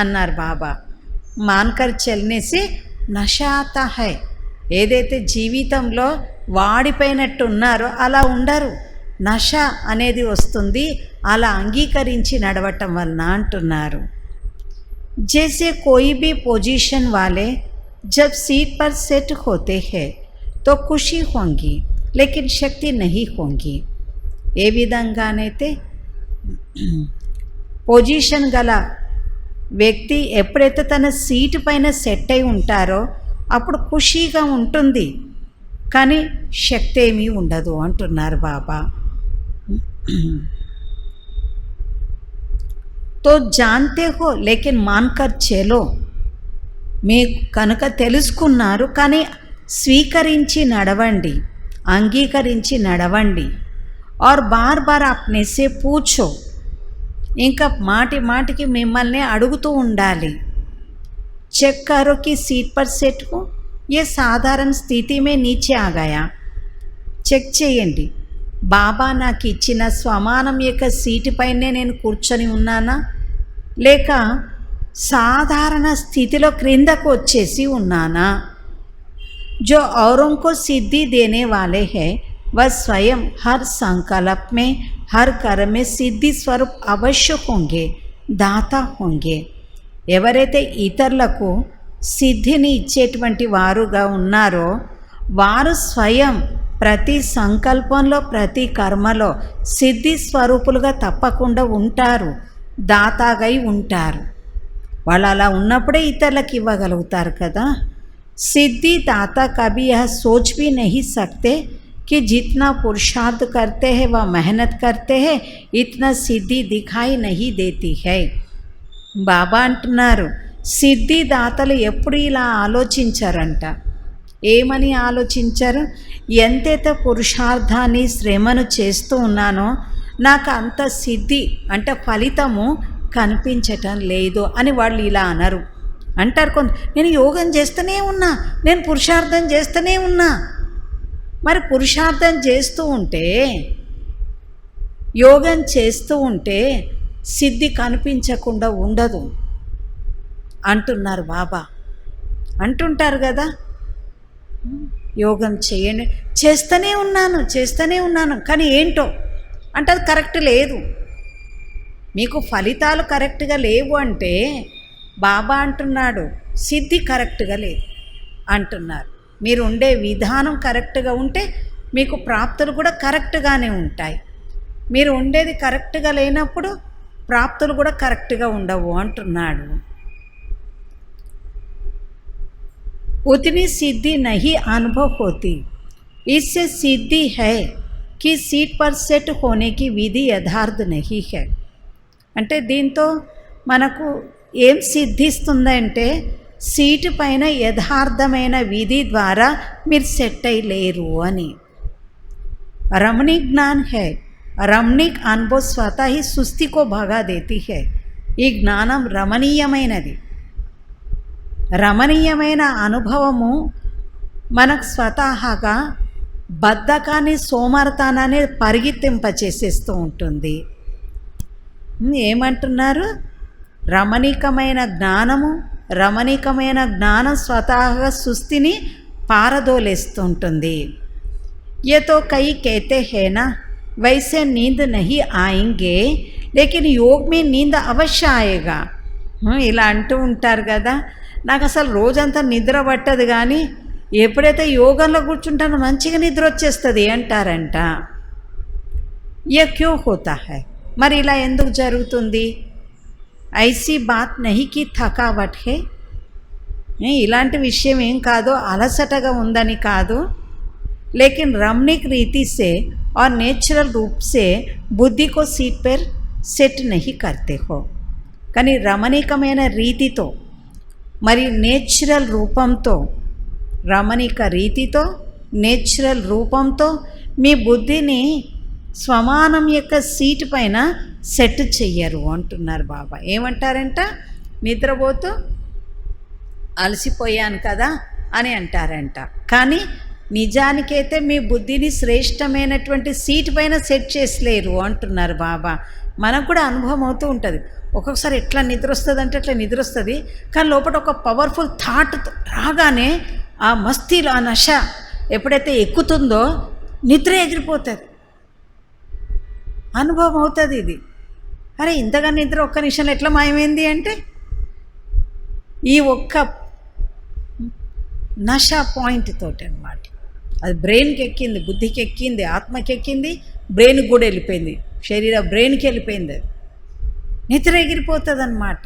అన్నారు బాబా. మాన్కర్ చల్నేసి నశ ఆతా హై. ఏదైతే జీవితంలో వాడిపోయినట్టు ఉన్నారో అలా ఉండరు, నశ అనేది వస్తుంది అలా అంగీకరించి నడవటం వలన అంటున్నారు. जैसे कोई भी पोजीशन वाले जब सीट पर सेट होते हैं तो खुशी होंगी लेकिन शक्ति नहीं होंगी. ఏ విధంగానైతే పొజిషన్ గల వ్యక్తి ఎప్పుడైతే తన సీటు పైన సెట్ అయి ఉంటారో అప్పుడు ఖుషీగా ఉంటుంది, కానీ శక్తి ఏమీ ఉండదు అంటున్నారు బాబా. तो जानते हो लेकिन मानकर चलो. మీ కనుక తెలుసుకున్నారు కానీ స్వీకరించి నడవండి, అంగీకరించి నడవండి. और बार बार अपने से पूछो. ఇంకా మాటికి మిమ్మల్ని అడుగుతూ ఉండాలి. चेक करो कि सीट पर सेट हो, ये साधारण स्थिति में नीचे आ गया. చెక్ చేయండి, బాబా నాకు ఇచ్చిన స్వమానం యొక్క సీటు పైనే నేను కూర్చొని ఉన్నానా లేక సాధారణ స్థితిలో క్రిందకు వచ్చేసి ఉన్నానా. जो औरों को सिद्धि देने वाले हैं वह स्वयं हर संकल्प में हर कर्म में सिद्धि स्वरूप अवश्य होंगे, दाता होंगे. ఎవరైతే ఇతరులకు సిద్ధిని ఇచ్చేటువంటి వారుగా ఉన్నారో వారు స్వయం ప్రతి సంకల్పంలో ప్రతి కర్మలో సిద్ధి స్వరూపులుగా తప్పకుండా ఉంటారు, దాతాగై ఉంటారు. వాళ్ళు అలా ఉన్నప్పుడే ఇతరులకు ఇవ్వగలుగుతారు కదా. सिद्धि दाता कभी यह सोच भी नहीं सकते कि जितना पुरुषार्थ करते हैं व मेहनत करते हैं इतना सिद्धि दिखाई नहीं देती है. బాబా అంటున్నారు, సిద్ధి దాతలు ఎప్పుడు ఇలా ఆలోచించారంట. ఏమని ఆలోచించారు? ఎంతైతే పురుషార్థాన్ని శ్రమను చేస్తూ ఉన్నానో నాకు అంత సిద్ధి అంటే ఫలితము కనిపించటం లేదు అని వాళ్ళు ఇలా అనరు. అంటారు కొంత, నేను యోగం చేస్తూనే ఉన్నా, నేను పురుషార్థం చేస్తూనే ఉన్నా. మరి పురుషార్థం చేస్తూ ఉంటే యోగం చేస్తూ ఉంటే సిద్ధి కనిపించకుండా ఉండదు అంటున్నారు బాబా. అంటుంటారు కదా, యోగం చేయండి, చేస్తూనే ఉన్నాను కానీ ఏంటో అంటే అది కరెక్ట్ లేదు, మీకు ఫలితాలు కరెక్ట్గా లేవు అంటే బాబా అంటున్నాడు సిద్ధి కరెక్ట్గా లేదు అంటున్నారు. మీరు ఉండే విధానం కరెక్ట్గా ఉంటే మీకు ప్రాప్తులు కూడా కరెక్ట్గానే ఉంటాయి. మీరు ఉండేది కరెక్ట్గా లేనప్పుడు ప్రాప్తులు కూడా కరెక్ట్గా ఉండవు అంటున్నాడు. उतनी सिद्धि नहीं अनुभव होती, इससे सिद्धि है कि सीट पर सेट होने की विधि यथार्थ नहीं है. అంటే దీంతో మనకు ఏం సిద్ధిస్తుందంటే సీటు పైన యథార్థమైన విధి ద్వారా మీరు సెట్ అయి లేరు అని. రమణిక్ జ్ఞాన్ హై, రమణిక్ అనుభవ స్వతः ही सुस्ती को भगा देती है. ఈ జ్ఞానం రమణీయమైనది. రమణీయమైన అనుభవము మనకు స్వతహాగా బద్ధకాన్ని సోమరతనాన్ని పరిగెత్తింపచేసేస్తూ ఉంటుంది. ఏమంటున్నారు? రమణీకమైన జ్ఞానం స్వతహాగా సుస్థిని పారదోలేస్తూ ఉంటుంది. ये तो कई कहते हैं ना वैसे नींद नहीं आएंगे लेकिन योग में नींद अवश्य आएगा. ఇలా అంటూ ఉంటారు కదా, నాకు అసలు రోజంతా నిద్ర పట్టదు కానీ ఎప్పుడైతే యోగంలో కూర్చుంటానో మంచిగా నిద్ర వచ్చేస్తుంది అంటారంట. ये क्यों होता है? మరి ఇలా ఎందుకు జరుగుతుంది? ఐసీ బాత్ నహీ కి థకావట్ హే, ఇలాంటి విషయం ఏం కాదు, అలసటగా ఉందని కాదు. लेकिन रमणीक रीति से और नेचुरल रूप से बुद्धि को सीट पर सेट नहीं करते हो. కానీ రమణీకమైన రీతితో మరి నేచురల్ రూపంతో, రమణీక రీతితో నేచురల్ రూపంతో మీ బుద్ధిని స్వమానం యొక్క సీటు పైన సెట్ చెయ్యరు అంటున్నారు బాబా. ఏమంటారంట? నిద్రపోతూ అలసిపోయాను కదా అని అంటారంట. కానీ నిజానికైతే మీ బుద్ధిని శ్రేష్టమైనటువంటి సీటు పైన సెట్ చేసలేరు అంటున్నారు బాబా. మనకు కూడా అనుభవం అవుతూ ఉంటుంది. ఒక్కొక్కసారి ఎట్లా నిద్ర వస్తుంది అంటే అట్లా నిద్ర వస్తుంది, కానీ లోపల ఒక పవర్ఫుల్ థాట్ రాగానే ఆ మస్తీలో ఆ నష ఎప్పుడైతే ఎక్కుతుందో నిద్ర ఎగిరిపోతుంది. అనుభవం అవుతుంది ఇది. అరే ఇంతగా నిద్ర ఒక్క నిమిషంలో ఎట్లా మాయమైంది అంటే ఈ ఒక్క నష పాయింట్ తోటి అన్నమాట. అది బ్రెయిన్కి ఎక్కింది, బుద్ధికి ఎక్కింది, ఆత్మకి ఎక్కింది, బ్రెయిన్కి కూడా వెళ్ళిపోయింది, బ్రెయిన్కి వెళ్ళిపోయింది. అది నిద్ర ఎగిరిపోతుంది అన్నమాట.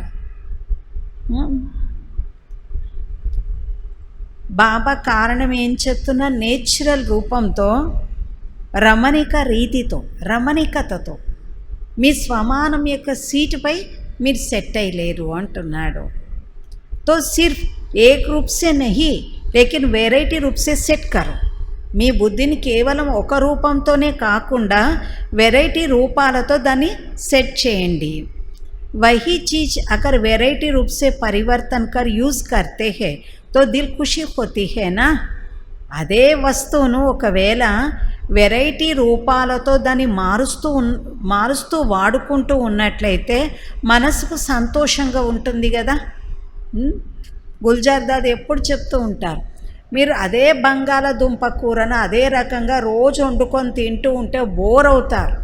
బాబా కారణం ఏం చెప్తున్నా, నేచురల్ రూపంతో రమణిక రీతితో రమణికతతో మీ స్వమానం యొక్క సీటుపై మీరు సెట్ అయ్యలేరు అంటున్నాడు. తో సిర్ఫ్ ఏక్ రూప్ సే నహీ లేకిన్ వెరైటీ రూప్ సే సెట్ కరో. మీ బుద్ధిని కేవలం ఒక రూపంతోనే కాకుండా వెరైటీ రూపాలతో దాన్ని సెట్ చేయండి. वही चीज़ अगर वैरायटी रूप से परिवर्तन कर यूज़ करते हैं तो दिल खुशी होती है ना। అదే వస్తువును ఒకవేళ వెరైటీ రూపాలతో దాన్ని మారుస్తూ వాడుకుంటూ ఉన్నట్లయితే మనసుకు సంతోషంగా ఉంటుంది కదా. గుల్జార్ దాదా ఎప్పుడు చెప్తూ ఉంటారు, మీరు అదే బంగాళదుంప కూరను అదే రకంగా రోజు వండుకొని తింటూ ఉంటే బోర్ అవుతారు.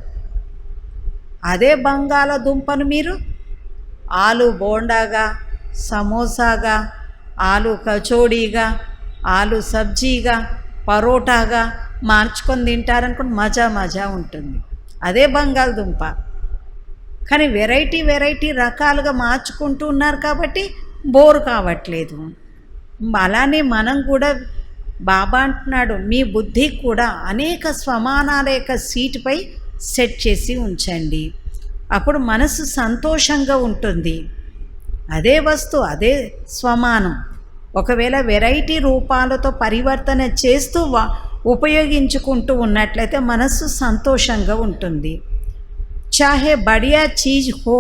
అదే బంగాళదుంపను మీరు ఆలు బోండాగా, సమోసాగా, ఆలు కచోడీగా, ఆలు సబ్జీగా, పరోటాగా మార్చుకొని తింటారనుకోండి, మజా ఉంటుంది. అదే బంగాళదుంప కానీ వెరైటీ రకాలుగా మార్చుకుంటూ ఉన్నారు కాబట్టి బోర్ కావట్లేదు. అలానే మనం కూడా బాబా అంటున్నాడు, మీ బుద్ధి కూడా అనేక స్వమానాల యొక్క సీటుపై సెట్ చేసి ఉంచండి, అప్పుడు మనసు సంతోషంగా ఉంటుంది. అదే వస్తువు అదే స్వమానం ఒకవేళ వెరైటీ రూపాలతో పరివర్తన చేస్తూ ఉపయోగించుకుంటూ ఉన్నట్లయితే మనసు సంతోషంగా ఉంటుంది. चाहे बढ़िया चीज़ हो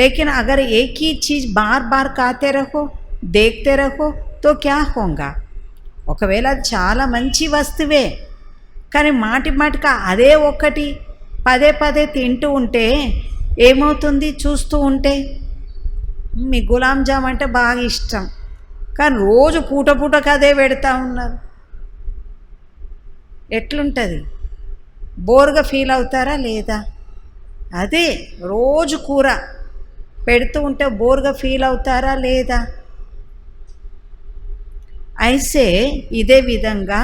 लेकिन अगर एक ही चीज़ बार बार खाते रहो देखते रहो तो क्या होगा. ఒకవేళ చాలా మంచి వస్తువే కానీ మాటిగా అదే ఒక్కటి పదే తింటూ ఉంటే ఏమవుతుంది? చూస్తూ ఉంటే మీ గులాం జామ్ అంటే బాగా ఇష్టం కానీ రోజు పూటకు అదే పెడతా ఉన్నారు, ఎట్లుంటుంది? బోర్గా ఫీల్ అవుతారా లేదా? అదే రోజు కూర పెడుతూ ఉంటే బోర్గా ఫీల్ అవుతారా లేదా? ऐसे इदे विधंगा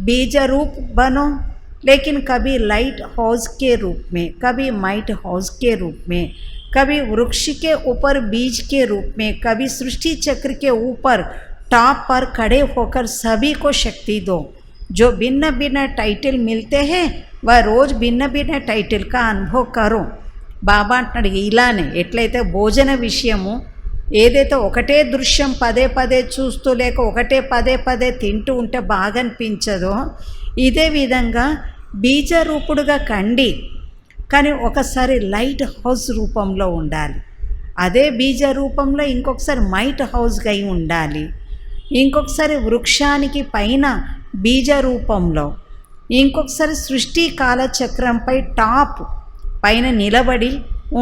बीज रूप बनो लेकिन कभी लाइट हाउस के रूप में, कभी माइट हाउस के रूप में, कभी वृक्ष के ऊपर बीज के रूप में, कभी सृष्टि चक्र के ऊपर टॉप पर खड़े होकर सभी को शक्ति दो. जो भिन्न टाइटल मिलते हैं वह रोज भिन्न टाइटल का अनुभव करो. బాబా అంటున్నాడు ఇలానే ఎట్లయితే భోజన విషయము ఏదైతే ఒకటే దృశ్యం పదే చూస్తూ లేక ఒకటే పదే తింటూ ఉంటే బాగా అనిపించదో, ఇదే విధంగా బీజరూపుడుగా కండి కానీ ఒకసారి లైట్ హౌస్ రూపంలో ఉండాలి, అదే బీజ రూపంలో ఇంకొకసారి మైట్ హౌస్గా అయి ఉండాలి, ఇంకొకసారి వృక్షానికి పైన బీజ రూపంలో, ఇంకొకసారి సృష్టి కాలచక్రంపై టాప్ పైన నిలబడి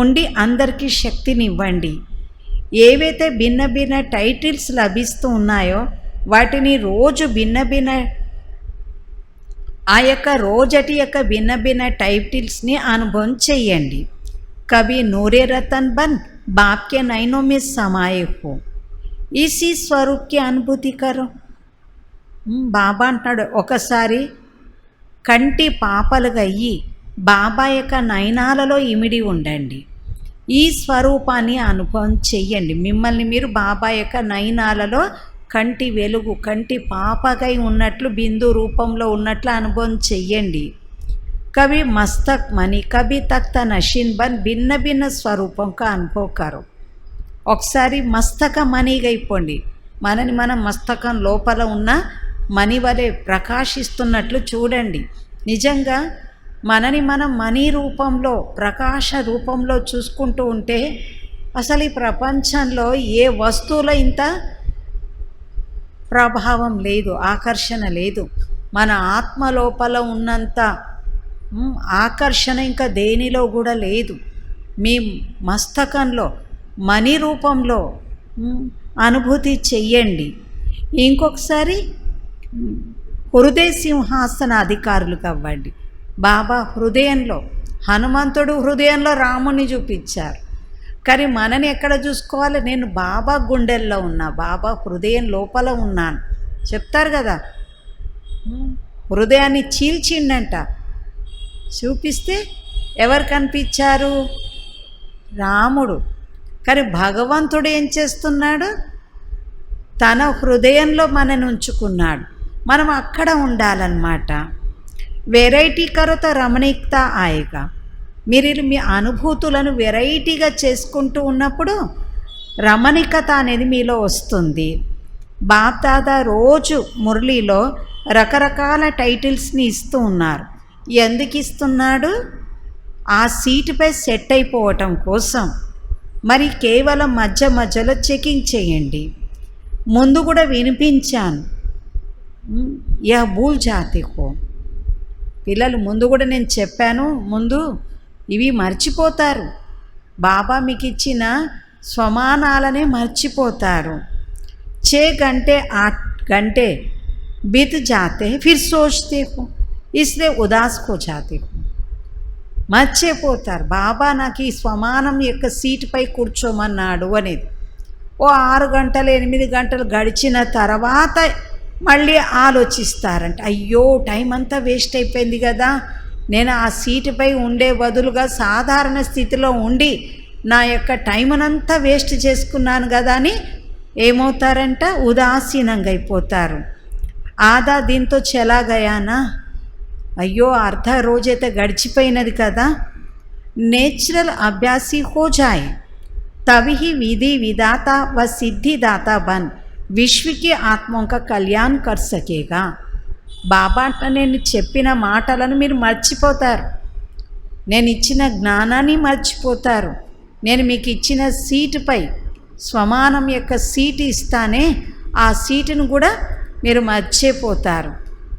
ఉండి అందరికీ శక్తినివ్వండి. ఏవైతే భిన్న టైటిల్స్ లభిస్తూ ఉన్నాయో వాటిని రోజు భిన్న ఆ యొక్క రోజటి యొక్క భిన్న టైటిల్స్ని అనుభవం చెయ్యండి. కభీ నూరే రతన్ బన్ బాప్ కే నైనో మే సమాయే హో, ఇసి స్వరూప్ కి అనుభూతి కరో. బాబా అంటున్నాడు ఒకసారి కంటి పాపలుగా అయ్యి బాబా యొక్క నయనాలలో ఇమిడి ఉండండి, ఈ స్వరూపాన్ని అనుభవం చెయ్యండి. మిమ్మల్ని మీరు బాబా యొక్క నయనాలలో కంటి వెలుగు కంటి పాపగై ఉన్నట్లు బిందు రూపంలో ఉన్నట్లు అనుభవం చెయ్యండి. కవి మస్తక్ మని కవి తక్త నషిన్ బన్ భిన్న స్వరూపంగా అనుభవ కరో. ఒకసారి మస్తక మణిగా అయిపోండి, మనని మనం మస్తకం లోపల ఉన్న మణి వలె ప్రకాశిస్తున్నట్లు చూడండి. నిజంగా మనని మనం మణి రూపంలో ప్రకాశ రూపంలో చూసుకుంటూ ఉంటే అసలు ఈ ప్రపంచంలో ఏ వస్తువులో ఇంత ప్రభావం లేదు, ఆకర్షణ లేదు. మన ఆత్మ లోపల ఉన్నంత ఆకర్షణ ఇంకా దేనిలో కూడా లేదు. మీ మస్తకంలో మణి రూపంలో అనుభూతి చెయ్యండి. ఇంకొకసారి హృదయ సింహాసన అధికారులు అవ్వండి. బాబా హృదయంలో, హనుమంతుడు హృదయంలో రాముని చూపించారు కానీ మనని ఎక్కడ చూసుకోవాలి? నేను బాబా గుండెల్లో ఉన్నా, బాబా హృదయం లోపల ఉన్నాను చెప్తారు కదా. హృదయాన్ని చీల్చిండంట, చూపిస్తే ఎవరు కనిపించారు? రాముడు. కానీ భగవంతుడు ఏం చేస్తున్నాడు? తన హృదయంలో మనని ఉంచుకున్నాడు. మనం అక్కడ ఉండాలన్నమాట. వెరైటీ కరత రమణీకత ఆయేగా. మీరు మీ అనుభూతులను వెరైటీగా చేసుకుంటూ ఉన్నప్పుడు రమణీకత అనేది మీలో వస్తుంది. బాప్ దాదా రోజు మురళీలో రకరకాల టైటిల్స్ని ఇస్తూ ఉన్నారు. ఎందుకు ఇస్తున్నాడు? ఆ సీటుపై సెట్ అయిపోవటం కోసం. మరి కేవలం మధ్య మధ్యలో చెకింగ్ చేయండి. ముందు కూడా వినిపించాను, యా భూల్ జాతే హో. పిల్లలు ముందు కూడా నేను చెప్పాను, ముందు ఇవి మర్చిపోతారు. బాబా మీకు ఇచ్చిన స్వమానాలనే మర్చిపోతారు. 6 घंटे 8 घंटे बीत जाते हैं, फिर सोचते हो, इसलिए उदास हो जाते हो. మర్చిపోతారు. బాబా నాకు ఈ స్వమానం యొక్క సీటుపై కూర్చోమన్నాడు అనేది. ఓ 6 గంటలు 8 గంటలు గడిచిన తర్వాత మళ్ళీ ఆలోచిస్తారంట, అయ్యో టైం అంతా వేస్ట్ అయిపోయింది కదా, నేను ఆ సీటుపై ఉండే బదులుగా సాధారణ స్థితిలో ఉండి నా యొక్క టైంనంతా వేస్ట్ చేసుకున్నాను కదా అని ఏమవుతారంట, ఉదాసీనంగా అయిపోతారు. ఆదా దీంతో చలా గయానా, అయ్యో అర్ధ రోజైతే గడిచిపోయినది కదా. నేచురల్ అభ్యాసి హో జాయ్ తभी ही विधि विधाता व सिद्धिदाता बन विश्व की आत्माओं का कल्याण कर सकेगा. బాబా నేను చెప్పిన మాటలను మీరు మర్చిపోతారు, నేను ఇచ్చిన జ్ఞానాన్ని మర్చిపోతారు. నేను మీకు ఇచ్చిన సీటుపై స్వమానం యొక్క సీటు ఇస్తానే, ఆ సీటును కూడా మీరు మర్చిపోతారు.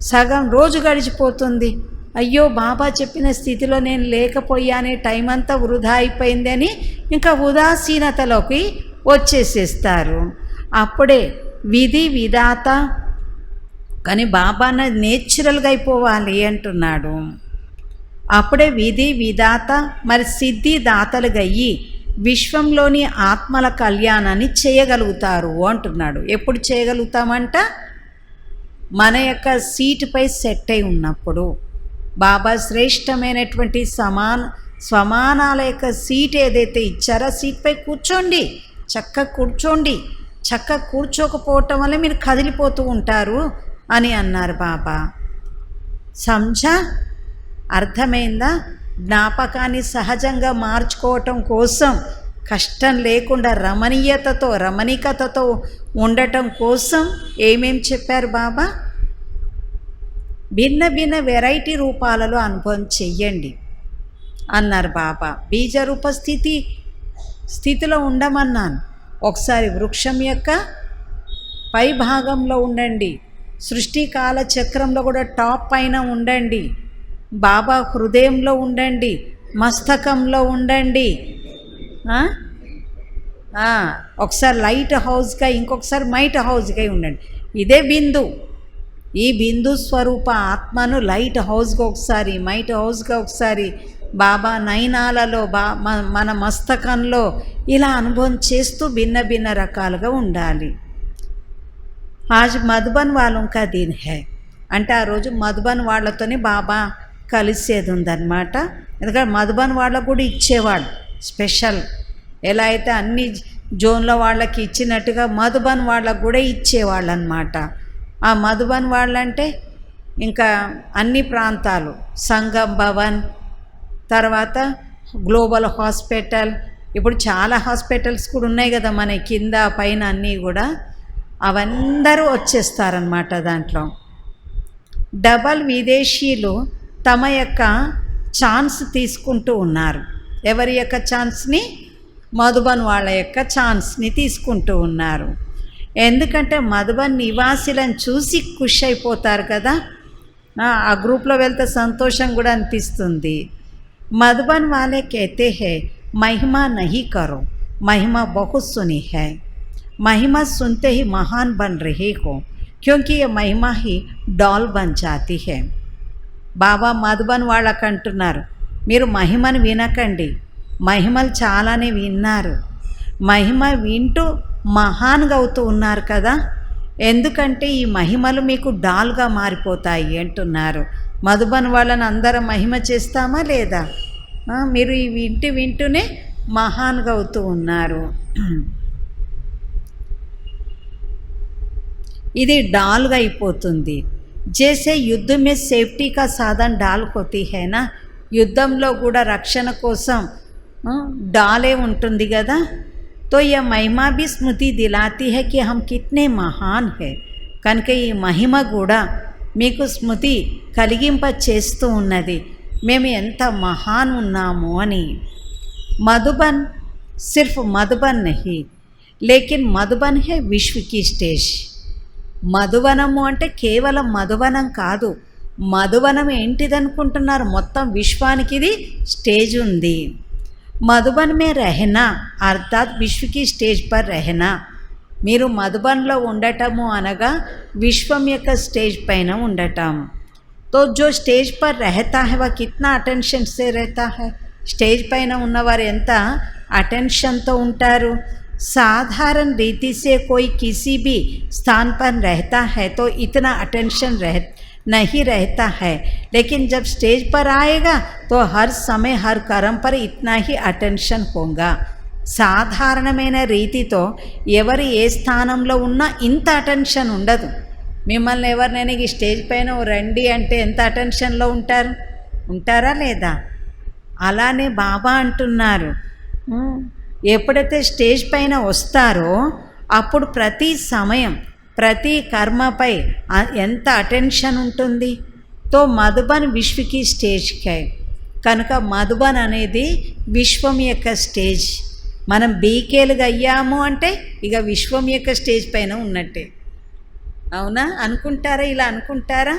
సగం రోజు గడిచిపోతుంది, అయ్యో బాబా చెప్పిన స్థితిలో నేను లేకపోయానే, టైం అంతా వృధా అయిపోయింది అని ఇంకా ఉదాసీనతలోకి వచ్చేసేస్తారు. అప్పుడే విధి విధాత, కానీ బాబా నేచురల్గా అయిపోవాలి అంటున్నాడు. అప్పుడే విధి విధాత మరి సిద్ధిదాతలుగా అయ్యి విశ్వంలోని ఆత్మల కళ్యాణాన్ని చేయగలుగుతారు అంటున్నాడు. ఎప్పుడు చేయగలుగుతామంట, మన యొక్క సీటుపై సెట్ అయి ఉన్నప్పుడు. బాబా శ్రేష్టమైనటువంటి స్వమానాల యొక్క సీట్ ఏదైతే ఇచ్చారో సీట్పై కూర్చోండి, చక్కగా కూర్చోండి. చక్కగా కూర్చోకపోవటం వల్ల మీరు కదిలిపోతూ ఉంటారు అని అన్నారు బాబా. సంజా, అర్థమైందా? జ్ఞాపకాన్ని సహజంగా మార్చుకోవటం కోసం, కష్టం లేకుండా రమణీకతతో ఉండటం కోసం ఏమేం చెప్పారు బాబా? భిన్న భిన్న వెరైటీ రూపాలలో అనుభవం చెయ్యండి అన్నారు బాబా. బీజరూప స్థితిలో ఉండమన్నాను. ఒకసారి వృక్షం యొక్క పై భాగంలో ఉండండి, సృష్టికాల చక్రంలో కూడా టాప్ పైన ఉండండి, బాబా హృదయంలో ఉండండి, మస్తకంలో ఉండండి. ఒకసారి లైట్ హౌస్గా, ఇంకొకసారి మైట్ హౌస్గా ఉండండి. ఇదే బిందు. ఈ బిందు స్వరూప ఆత్మను లైట్ హౌస్గా ఒకసారి, మైట్ హౌస్గా ఒకసారి, బాబా నయనాలలో, మన మస్తకంలో ఇలా అనుభవం చేస్తూ భిన్న భిన్న రకాలుగా ఉండాలి. ఆజ్ మధుబన్ వాళ్ళంకా దీన్ హై అంటే ఆ రోజు మధుబన్ వాళ్ళతోనే బాబా కలిసేది ఉందన్నమాట. ఎందుకంటే మధుబన్ వాళ్ళకు కూడా ఇచ్చేవాడు స్పెషల్. ఎలా అయితే అన్ని జోన్ల వాళ్ళకి ఇచ్చినట్టుగా మధుబన్ వాళ్ళకు కూడా ఇచ్చేవాళ్ళు అన్నమాట. ఆ మధుబన్ వాళ్ళంటే ఇంకా అన్ని ప్రాంతాలు, సంగమ్ భవన్, తర్వాత గ్లోబల్ హాస్పిటల్, ఇప్పుడు చాలా హాస్పిటల్స్ కూడా ఉన్నాయి కదా మన కింద పైన అన్నీ కూడా, అవందరూ వచ్చేస్తారనమాట దాంట్లో. డబల్ విదేశీయులు తమ యొక్క ఛాన్స్ తీసుకుంటూ ఉన్నారు. ఎవరి యొక్క ఛాన్స్ని? మధుబన్ వాళ్ళ యొక్క ఛాన్స్ని తీసుకుంటూ ఉన్నారు. ఎందుకంటే మధుబన్ నివాసులను చూసి ఖుషి అయిపోతారు కదా, ఆ గ్రూప్లో వెళ్తే సంతోషం కూడా అనిపిస్తుంది. మధుబన్ వాళ్ళే कहते हैं महिमा नहीं करो, महिमा बहुत सुनी है, महिमा सुनते ही महान बन रहे हो, क्योंकि ये महिमा ही डॉल बन जाती है. బాబా మధుబన్ వాళ్ళకు అంటున్నారు, మీరు మహిమను వినకండి, మహిమలు చాలానే విన్నారు, మహిమ వింటూ మహాన్గా అవుతూ ఉన్నారు కదా, ఎందుకంటే ఈ మహిమలు మీకు డాల్గా మారిపోతాయి అంటున్నారు. మధుబన్ వాళ్ళని అందరం మహిమ చేస్తామా లేదా? మీరు ఈ వింటూనే మహాన్గా అవుతూ ఉన్నారు. ఇది డాల్గా అయిపోతుంది. జైసే యుద్ధం మే సేఫ్టీ కా సాధన్ డాల్ హోతీ హై నా, యుద్ధంలో కూడా రక్షణ కోసం డాలే ఉంటుంది కదా. तो यह महिमा भी स्मृति दिलाती है कि हम कितने महान है. కనుక ఈ మహిమ కూడా మీకు స్మృతి కలిగింప చేస్తూ ఉన్నది, మేము ఎంత మహాన్ ఉన్నాము అని. మధుబన్ सिर्फ मधुबन नहीं, लेकिन मधुबन है विश्व की स्टेज. మధువనము అంటే కేవలం మధువనం కాదు. మధువనం ఏంటిదనుకుంటున్నారు? మొత్తం విశ్వానికి ఇది స్టేజ్ ఉంది. మధుబన్ మే రహనా అర్థాత్ విశ్వకి స్టేజ్ పర్ రహనా. మీరు మధుబన్లో ఉండటము అనగా విశ్వం యొక్క స్టేజ్ పైన ఉండటం. तो जो स्टेज पर रहता है वह कितना अटेंशन से रहता है. स्टेज పైన ఉన్నవారు ఎంత అటెన్షన్తో ఉంటారు. साधारण रीति से कोई किसी भी स्थान पर रहता है तो इतना अटेंशन नहीं रहता है, लेकिन जब स्टेज पर आएगा तो हर समय हर कर्म पर इतना ही अटेंशन होगा. సాధారణమైన రీతితో ఎవరు ఏ స్థానంలో ఉన్నా ఇంత అటెన్షన్ ఉండదు. మిమ్మల్ని ఎవరినైనా ఈ స్టేజ్ పైన రండి అంటే ఎంత అటెన్షన్లో ఉంటారా లేదా? అలానే బాబా అంటున్నారు, ఎప్పుడైతే స్టేజ్ పైన వస్తారో అప్పుడు ప్రతి సమయం ప్రతి కర్మపై ఎంత అటెన్షన్ ఉంటుంది. తో మధుబన్ విశ్వకి స్టేజ్ హై. కనుక మధుబన్ అనేది విశ్వం యొక్క స్టేజ్. మనం బీకేలుగా అయ్యాము అంటే ఇక విశ్వం యొక్క స్టేజ్ పైన ఉన్నట్టే. అవునా? అనుకుంటారా? ఇలా అనుకుంటారా?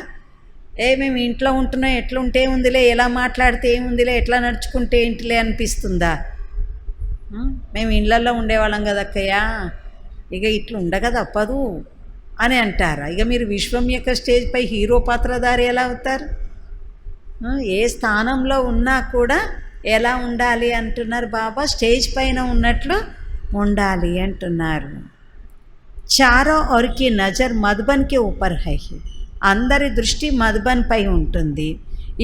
మేము ఇంట్లో ఉంటున్నాం, ఎట్లుంటే ఏముందిలే, ఎలా మాట్లాడితే ఏముందిలే, ఎట్లా నడుచుకుంటే ఏంటిలే అనిపిస్తుందా? మేము ఇళ్ళల్లో ఉండేవాళ్ళం కదక్కయ్యా, ఇక ఇట్లా ఉండక తప్పదు అని అంటారా? ఇక మీరు విశ్వం యొక్క స్టేజ్పై హీరో పాత్రధారి ఎలా అవుతారు? ఏ స్థానంలో ఉన్నా కూడా ఎలా ఉండాలి అంటున్నారు బాబా? స్టేజ్ పైన ఉన్నట్లు ఉండాలి అంటున్నారు. చారో ఔర్కి నజర్ మధుబన్కి ఊపర్ హై. అందరి దృష్టి మధుబన్ పై ఉంటుంది.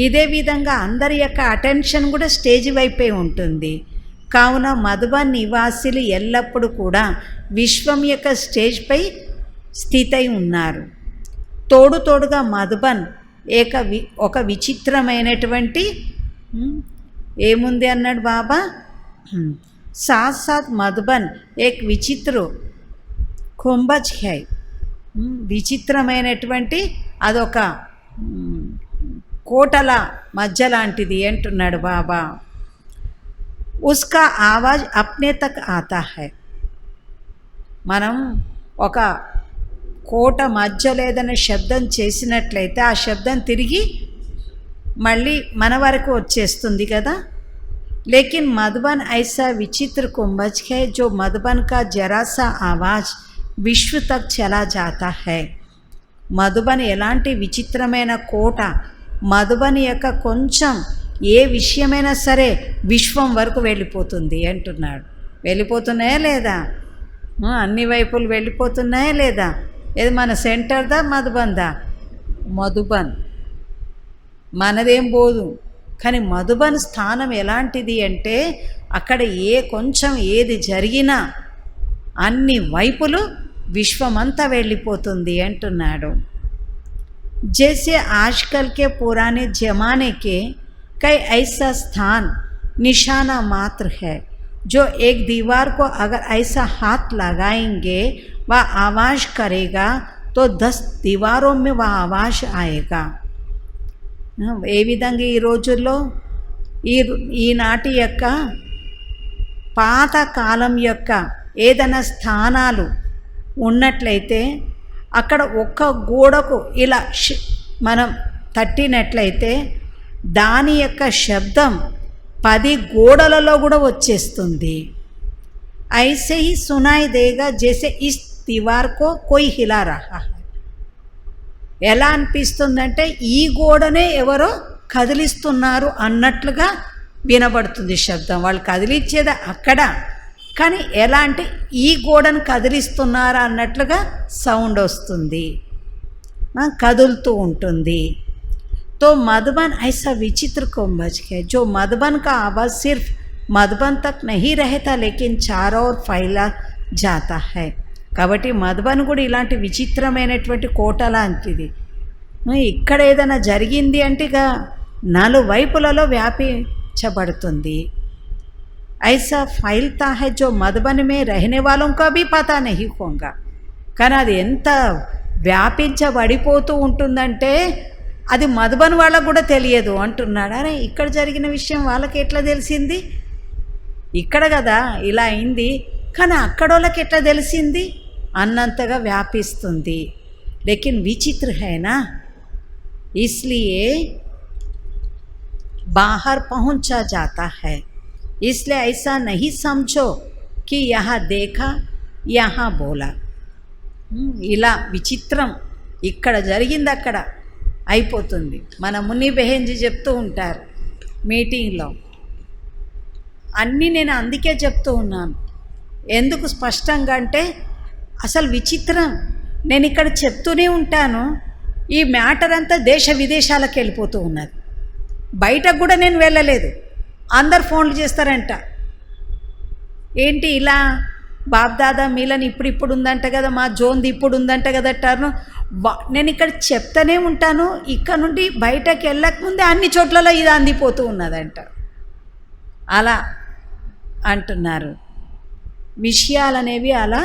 ఇదే విధంగా అందరి యొక్క అటెన్షన్ కూడా స్టేజ్ వైపే ఉంటుంది. కావున మధుబన్ నివాసులు ఎల్లప్పుడూ కూడా విశ్వం యొక్క స్టేజ్పై స్థితై ఉన్నారు. తోడుగా మధుబన్ ఒక విచిత్రమైనటువంటి ఏముంది అన్నాడు బాబా? సాత్ మధుబన్ ఏక్ విచిత్ర కుంభజ్ హై. విచిత్రమైనటువంటి అదొక కోటల మధ్య లాంటిది అంటున్నాడు బాబా. ఉస్కా ఆవాజ్ అప్నే తక్ ఆతా హై. మనం ఒక కోట మధ్యలో ఏదైనా శబ్దం చేసినట్లయితే ఆ శబ్దం తిరిగి మళ్ళీ మన వరకు వచ్చేస్తుంది కదా. లేకిన్ మధుబన్ ఐసా విచిత్ర కుంభజ్ హై జో మధుబన్ కా జరాసా ఆవాజ్ విశ్వ తక్ చలా జాతా హై. మధుబన్ ఎలాంటి విచిత్రమైన కోట. మధుబన్ యొక్క కొంచెం ఏ విషయమైనా సరే విశ్వం వరకు వెళ్ళిపోతుంది అంటున్నాడు. వెళ్ళిపోతున్నాయా లేదా? అన్ని వైపులు వెళ్ళిపోతున్నాయా లేదా? ఏది మన సెంటర్దా మధుబన్దా? మధుబన్ మనదేం పోదు. కానీ మధుబన్ స్థానం ఎలాంటిది అంటే అక్కడ కొంచెం ఏది జరిగినా అన్ని వైపులు విశ్వమంతా వెళ్ళిపోతుంది అంటున్నాడు. जैसे आजकल के पुराने ज़माने के कई ऐसा स्थान निशाना मात्र है जो एक दीवार को अगर ऐसा हाथ लगाएंगे वह आवाज़ करेगा तो 10 दीवारों में वह आवाज़ आएगा. ఏ విధంగా ఈ రోజుల్లో ఈనాటి యొక్క పాత కాలం యొక్క ఏదైనా స్థానాలు ఉన్నట్లయితే అక్కడ ఒక్క గోడకు ఇలా మనం తట్టినట్లయితే దాని యొక్క శబ్దం 10 గోడలలో కూడా వచ్చేస్తుంది. ఐసే హీ సునాయి దేగా జైసే ఇస్ దీవార్ కో కోయి హిలా రహా హై. ఎలా అనిపిస్తుందంటే ఈ గోడనే ఎవరో కదిలిస్తున్నారు అన్నట్లుగా వినబడుతుంది శబ్దం. వాళ్ళు కదిలించేది అక్కడ, కానీ ఎలా అంటే ఈ గోడను కదిలిస్తున్నారా అన్నట్లుగా సౌండ్ వస్తుంది, కదులుతూ ఉంటుంది. तो मधुबन ऐसा विचित्र कुंभज है जो मधुबन का आवाज़ सिर्फ मधुबन तक नहीं रहता लेकिन चारों ओर फैला जाता है. కాబట్టి మధుబన్ కూడా ఇలాంటి విచిత్రమైనటువంటి కోట లాంటిది. ఇక్కడ ఏదైనా జరిగింది అంటే ఇక 4 వైపులలో వ్యాపించబడుతుంది. ऐसा फैलता है जो मधुबन में रहने वालों का भी पता नहीं होगा. కానీ అది ఎంత వ్యాపించబడిపోతూ ఉంటుందంటే అది మధుబన్ వాళ్ళకు కూడా తెలియదు అంటున్నాడు. అరే ఇక్కడ జరిగిన విషయం వాళ్ళకి ఎట్లా తెలిసింది? ఇక్కడ కదా ఇలా అయింది, కానీ అక్కడోళ్ళకి ఎట్లా తెలిసింది అన్నంతగా వ్యాపిస్తుంది. लेकिन विचित्र है ना, इसलिए बाहर पहुंचा जाता है. इसलिए ऐसा नहीं समझो कि यहाँ देखा यहाँ बोला. ఇలా విచిత్రం, ఇక్కడ జరిగింది అక్కడ అయిపోతుంది. మన ముని బెహెన్జీ చెప్తూ ఉంటారు మీటింగ్లో, అన్నీ నేను అందుకే చెప్తూ ఉన్నాను. ఎందుకు స్పష్టంగా అంటే అసలు విచిత్రం, నేను ఇక్కడ చెప్తూనే ఉంటాను, ఈ మ్యాటర్ అంతా దేశ విదేశాలకు వెళ్ళిపోతూ ఉన్నది. బయటకు కూడా నేను వెళ్ళలేదు, అందరు ఫోన్లు చేస్తారంట, ఏంటి ఇలా బాబ్దాదా మీలని ఇప్పుడు ఉందంట కదా, మా జోన్ది ఇప్పుడు ఉందంట కదా అంటారు. నేను ఇక్కడ చెప్తానే ఉంటాను, ఇక్కడ నుండి బయటకు వెళ్ళకముందే అన్ని చోట్లలో ఇది అందిపోతూ ఉన్నదంట. అలా అంటున్నారు. విషయాలు అనేవి అలా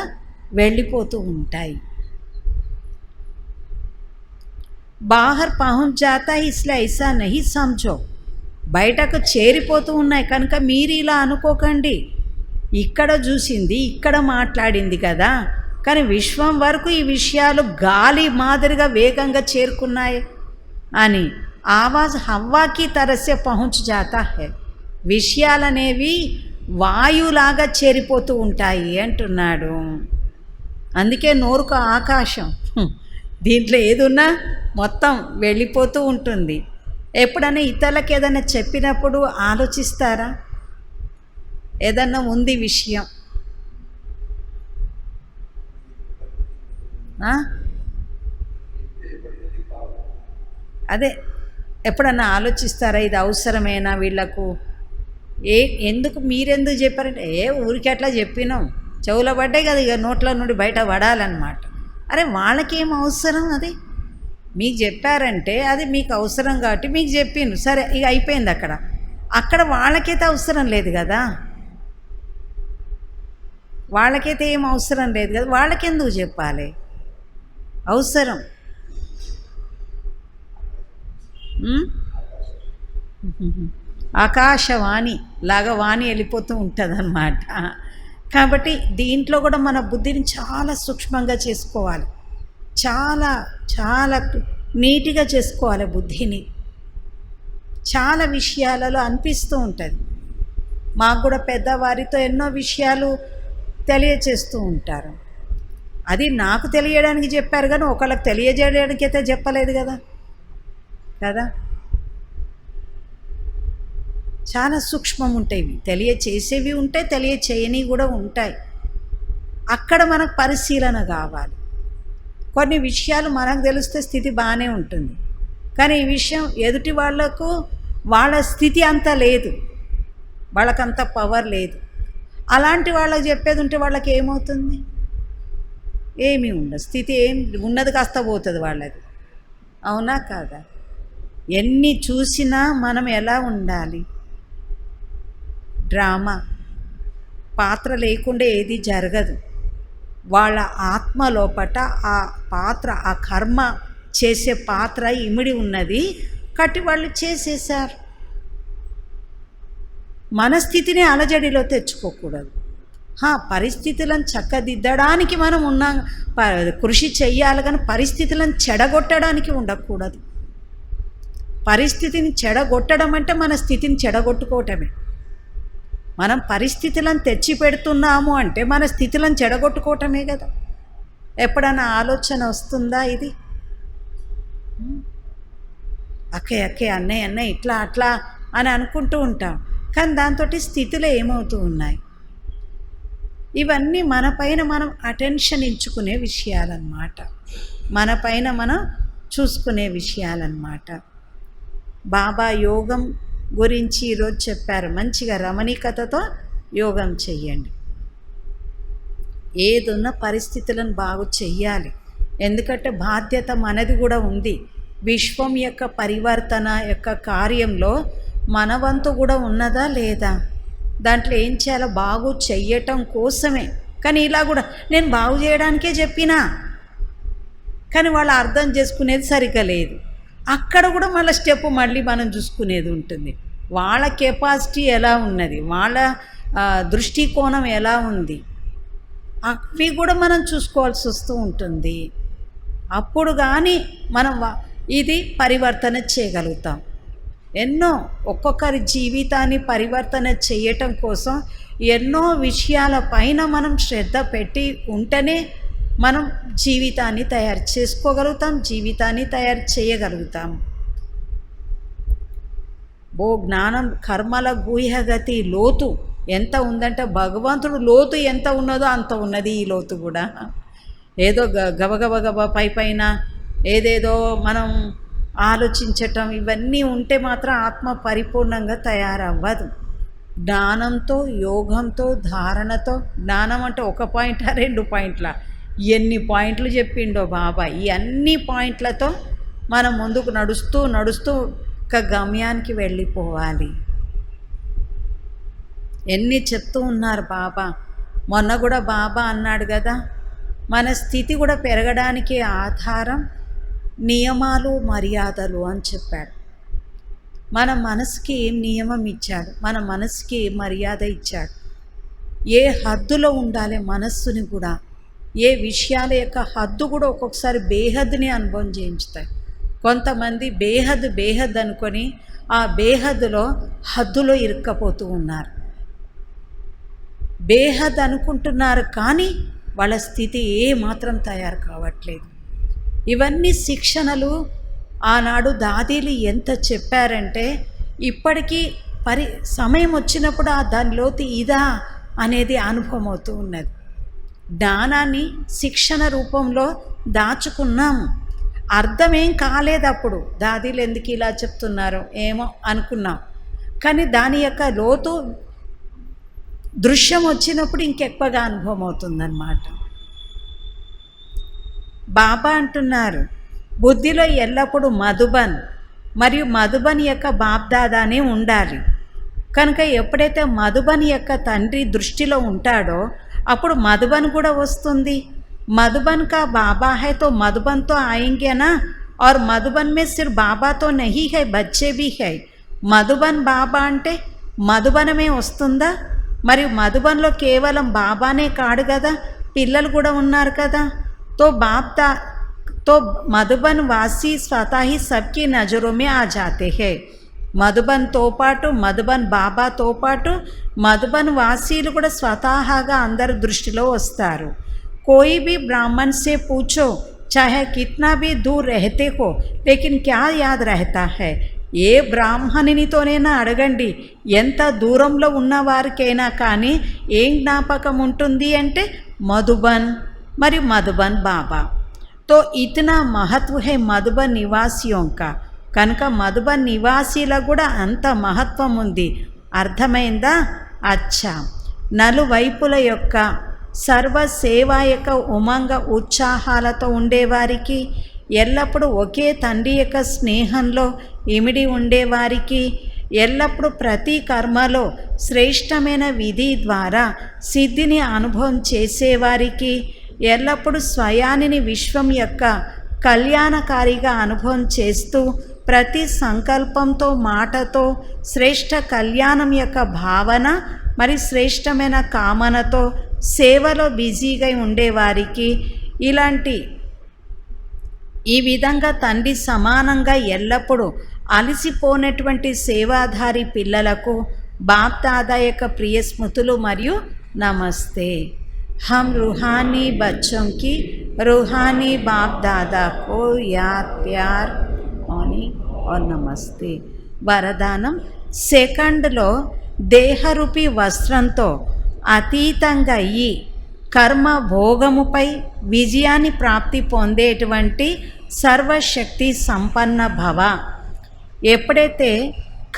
వెళ్ళిపోతూ ఉంటాయి. బాహర్ పహుంచ్ జాతా ఇస్లే ఐసా నహీ సమझो. బయటకు చేరిపోతూ ఉన్నాయి కనుక మీరు ఇలా అనుకోకండి, ఇక్కడ చూసింది ఇక్కడ మాట్లాడింది కదా, కానీ విశ్వం వరకు ఈ విషయాలు గాలి మాదిరిగా వేగంగా చేరుకున్నాయి అని. ఆవాజ్ హవ్వాకి తరసే పహుంచ్ జాతా హై. విషయాలనేవి వాయులాగా చేరిపోతూ ఉంటాయి అంటున్నాడు. అందుకే నోరుకు ఆకాశం, దీంట్లో ఏదున్నా మొత్తం వెళ్ళిపోతూ ఉంటుంది. ఎప్పుడైనా ఇతరులకు ఏదైనా చెప్పినప్పుడు ఆలోచిస్తారా? ఏదన్నా ఉంది విషయం, అదే ఎప్పుడన్నా ఆలోచిస్తారా ఇది అవసరమేనా వీళ్ళకు? ఎందుకు మీరెందుకు చెప్పారంటే ఊరికి అట్లా చెప్పినాం, చెవుల పడ్డాయి కదా, ఇక నోట్ల నుండి బయట పడాలన్నమాట. అరే వాళ్ళకేం అవసరం, అది మీకు చెప్పారంటే అది మీకు అవసరం కాబట్టి మీకు చెప్పిండ్రు, సరే ఇక అయిపోయింది. అక్కడ వాళ్ళకైతే అవసరం లేదు కదా, వాళ్ళకైతే ఏం అవసరం లేదు కదా, వాళ్ళకెందుకు చెప్పాలి? అవసరం. ఆకాశవాణి లాగా వాణి వెళ్ళిపోతూ ఉంటుంది అన్నమాట. కాబట్టి దీంట్లో కూడా మన బుద్ధిని చాలా సూక్ష్మంగా చేసుకోవాలి, చాలా చాలా నీట్గా చేసుకోవాలి బుద్ధిని. చాలా విషయాలలో అనిపిస్తూ ఉంటుంది. మాకు కూడా పెద్దవారితో ఎన్నో విషయాలు తెలియచేస్తూ ఉంటారు. అది నాకు తెలియడానికి చెప్పారు కానీ ఒకళ్ళకి తెలియజేయడానికి అయితే చెప్పలేదు కదా. చాలా సూక్ష్మం ఉంటాయి, తెలియచేసేవి ఉంటాయి, తెలియచేయని కూడా ఉంటాయి. అక్కడ మనకు పరిశీలన కావాలి. కొన్ని విషయాలు మనకు తెలిస్తే స్థితి బాగానే ఉంటుంది, కానీ ఈ విషయం ఎదుటి వాళ్లకు వాళ్ళ స్థితి అంత లేదు, వాళ్ళకంత పవర్ లేదు. అలాంటి వాళ్ళకి చెప్పేది ఉంటే వాళ్ళకి ఏమవుతుంది? ఏమీ ఉండదు, స్థితి ఏం ఉన్నది కాస్త పోతుంది వాళ్ళది. అవునా కాదా? ఎన్ని చూసినా మనం ఎలా ఉండాలి? డ్రామా పాత్ర లేకుండా ఏది జరగదు. వాళ్ళ ఆత్మ లోపట ఆ పాత్ర, ఆ కర్మ చేసే పాత్ర ఇమిడి ఉన్నది, కట్టి వాళ్ళు చేసేశారు. మన స్థితిని అలజడిలో తెచ్చుకోకూడదు. పరిస్థితులను చక్కదిద్దడానికి మనం కృషి చెయ్యాలి, కానీ పరిస్థితులను చెడగొట్టడానికి ఉండకూడదు. పరిస్థితిని చెడగొట్టడం అంటే మన స్థితిని చెడగొట్టుకోవటమే. మనం పరిస్థితులను తెచ్చి పెడుతున్నాము అంటే మన స్థితులను చెడగొట్టుకోవటమే కదా. ఎప్పుడన్నా ఆలోచన వస్తుందా ఇది? అక్కే అన్నయ్య ఇట్లా అట్లా అని అనుకుంటూ ఉంటాం, కానీ దాంతో స్థితిలో ఏమవుతూ ఉన్నాయి? ఇవన్నీ మన పైన మనం అటెన్షన్ ఇచ్చుకునే విషయాలన్నమాట, మన పైన మనం చూసుకునే విషయాలన్నమాట. బాబా యోగం గురించి ఈరోజు చెప్పారు. మంచిగా రమణీకతతో యోగం చెయ్యండి. ఏదున్న పరిస్థితులను బాగు చెయ్యాలి, ఎందుకంటే బాధ్యత మనది కూడా ఉంది. విశ్వం యొక్క పరివర్తన యొక్క కార్యంలో మన వంతు కూడా ఉన్నదా లేదా? దాంట్లో ఏం చేయాలో బాగు చెయ్యటం కోసమే. కానీ ఇలా కూడా నేను బాగు చేయడానికే చెప్పినా, కానీ వాళ్ళు అర్థం చేసుకునేది సరిగ్గా లేదు. అక్కడ కూడా మళ్ళీ స్టెప్ మళ్ళీ మనం చూసుకునేది ఉంటుంది. వాళ్ళ కెపాసిటీ ఎలా ఉన్నది, వాళ్ళ దృష్టికోణం ఎలా ఉంది, అవి కూడా మనం చూసుకోవాల్సి వస్తూ ఉంటుంది. అప్పుడు కానీ మనం ఇది పరివర్తన చేయగలుగుతాం. ఎన్నో ఒక్కొక్కరి జీవితాన్ని పరివర్తన చేయటం కోసం ఎన్నో విషయాల పైన మనం శ్రద్ధ పెట్టి ఉంటేనే మనం జీవితాన్ని తయారు చేసుకోగలుగుతాం, జీవితాన్ని తయారు చేయగలుగుతాం. జ్ఞానం కర్మల గుహ్యగతి లోతు ఎంత ఉందంటే భగవంతుడు లోతు ఎంత ఉన్నదో అంత ఉన్నది ఈ లోతు కూడా. ఏదో గబగబ పైన ఏదేదో మనం ఆలోచించటం ఇవన్నీ ఉంటే మాత్రం ఆత్మ పరిపూర్ణంగా తయారవ్వదు. జ్ఞానంతో, యోగంతో, ధారణతో, జ్ఞానం అంటే 1 పాయింట్ 2 పాయింట్ల ఎన్ని పాయింట్లు చెప్పిండో బాబా. ఈ అన్ని పాయింట్లతో మనం ముందుకు నడుస్తూ ఒక గమ్యానికి వెళ్ళిపోవాలి. ఎన్ని చెప్తూ ఉన్నారు బాబా. మొన్న కూడా బాబా అన్నాడు కదా, మన స్థితి కూడా పెరగడానికి ఆధారం నియమాలు, మర్యాదలు అని చెప్పాడు. మన మనసుకి నియమం ఇచ్చాడు, మన మనసుకి మర్యాద ఇచ్చాడు. ఏ హద్దులో ఉండాలి మనస్సుని కూడా, ఏ విషయాల యొక్క హద్దు కూడా ఒక్కొక్కసారి బేహద్దుని అనుభవం చేయించుతాయి. కొంతమంది బేహద్ అనుకొని ఆ బేహద్దులో హద్దులో ఇరుక్కపోతూ ఉన్నారు. బేహద్ అనుకుంటున్నారు కానీ వాళ్ళ స్థితి మాత్రం తయారు కావట్లేదు. ఇవన్నీ శిక్షణలు ఆనాడు దాదీలు ఎంత చెప్పారంటే ఇప్పటికీ సమయం వచ్చినప్పుడు దానిలోకి ఇదా అనేది అనుభవం అవుతూ ఉన్నది. జ్ఞానాన్ని శిక్షణ రూపంలో దాచుకున్నాము. అర్థమేం కాలేదు. అప్పుడు దాదీలు ఎందుకు ఇలా చెప్తున్నారో ఏమో అనుకున్నాం. కానీ దాని యొక్క లోతు దృశ్యం వచ్చినప్పుడు ఇంకెక్కువగా అనుభవం అవుతుందన్నమాట. బాబా అంటున్నారు, బుద్ధిలో ఎల్లప్పుడూ మధుబన్ మరియు మధుబన్ యొక్క బాప్దాదానే ఉండాలి. కనుక ఎప్పుడైతే మధుబన్ యొక్క తండ్రి దృష్టిలో ఉంటాడో అప్పుడు మధుబన్ కూడా వస్తుంది. मधुबन का बाबा है तो मधुबन तो आएंगे ना, और मधुबन में सिर्फ बाबा तो नहीं है, बच्चे भी है. మధుబన్ బాబా అంటే మధుబనమే వస్తుందా? మరి మధుబన్లో కేవలం బాబానే కాడు కదా, పిల్లలు కూడా ఉన్నారు కదా. तो मधुबन वासी स्वतः ही सबकी नज़रों में आ जाते हैं. మధుబన్తో పాటు మధుబన్ బాబాతో పాటు మధుబన్ వాసీలు కూడా స్వతహాగా అందరి దృష్టిలో వస్తారు. कोई भी ब्राह्मण से पूछो, चाहे कितना भी दूर रहते हो, लेकिन क्या याद रहता है. ఏ బ్రాహ్మణునితోనైనా అడగండి, ఎంత దూరంలో ఉన్నవారికైనా కానీ ఏం జ్ఞాపకం ఉంటుంది అంటే మధుబన్ మరియు మధుబన్ బాబా. तो इतना महत्व है मधुबन निवासियों का. కనుక మధుబన్ నివాసీలకు కూడా అంత మహత్వం ఉంది. అర్థమైందా? అచ్చా. నలువైపుల యొక్క సర్వసేవ యొక్క ఉమంగ ఉత్సాహాలతో ఉండేవారికి, ఎల్లప్పుడూ ఒకే తండ్రి యొక్క స్నేహంలో ఇమిడి ఉండేవారికి, ఎల్లప్పుడూ ప్రతి కర్మలో శ్రేష్టమైన విధి ద్వారా సిద్ధిని అనుభవం చేసేవారికి, ఎల్లప్పుడూ స్వయానిని విశ్వం యొక్క కళ్యాణకారిగా అనుభవం చేస్తూ ప్రతి సంకల్పంతో మాటతో శ్రేష్ట కళ్యాణం యొక్క భావన మరి శ్రేష్టమైన కామనతో సేవలో బిజీగా ఉండేవారికి, ఈ విధంగా తండ్రి సమానంగా ఎల్లప్పుడూ అలసిపోనటువంటి సేవాధారి పిల్లలకు బాప్ దాదా యొక్క ప్రియ స్మృతులు మరియు నమస్తే. हम रूहानी बच्चों की रूहानी बाप दादा को याद, प्यार, मौनी और नमस्ते. వరదానం. సెకండ్లో దేహరూపి వస్త్రంతో అతీతంగా అయ్యి కర్మ భోగముపై విజయాన్ని ప్రాప్తి పొందేటువంటి సర్వశక్తి సంపన్న భవ. ఎప్పుడైతే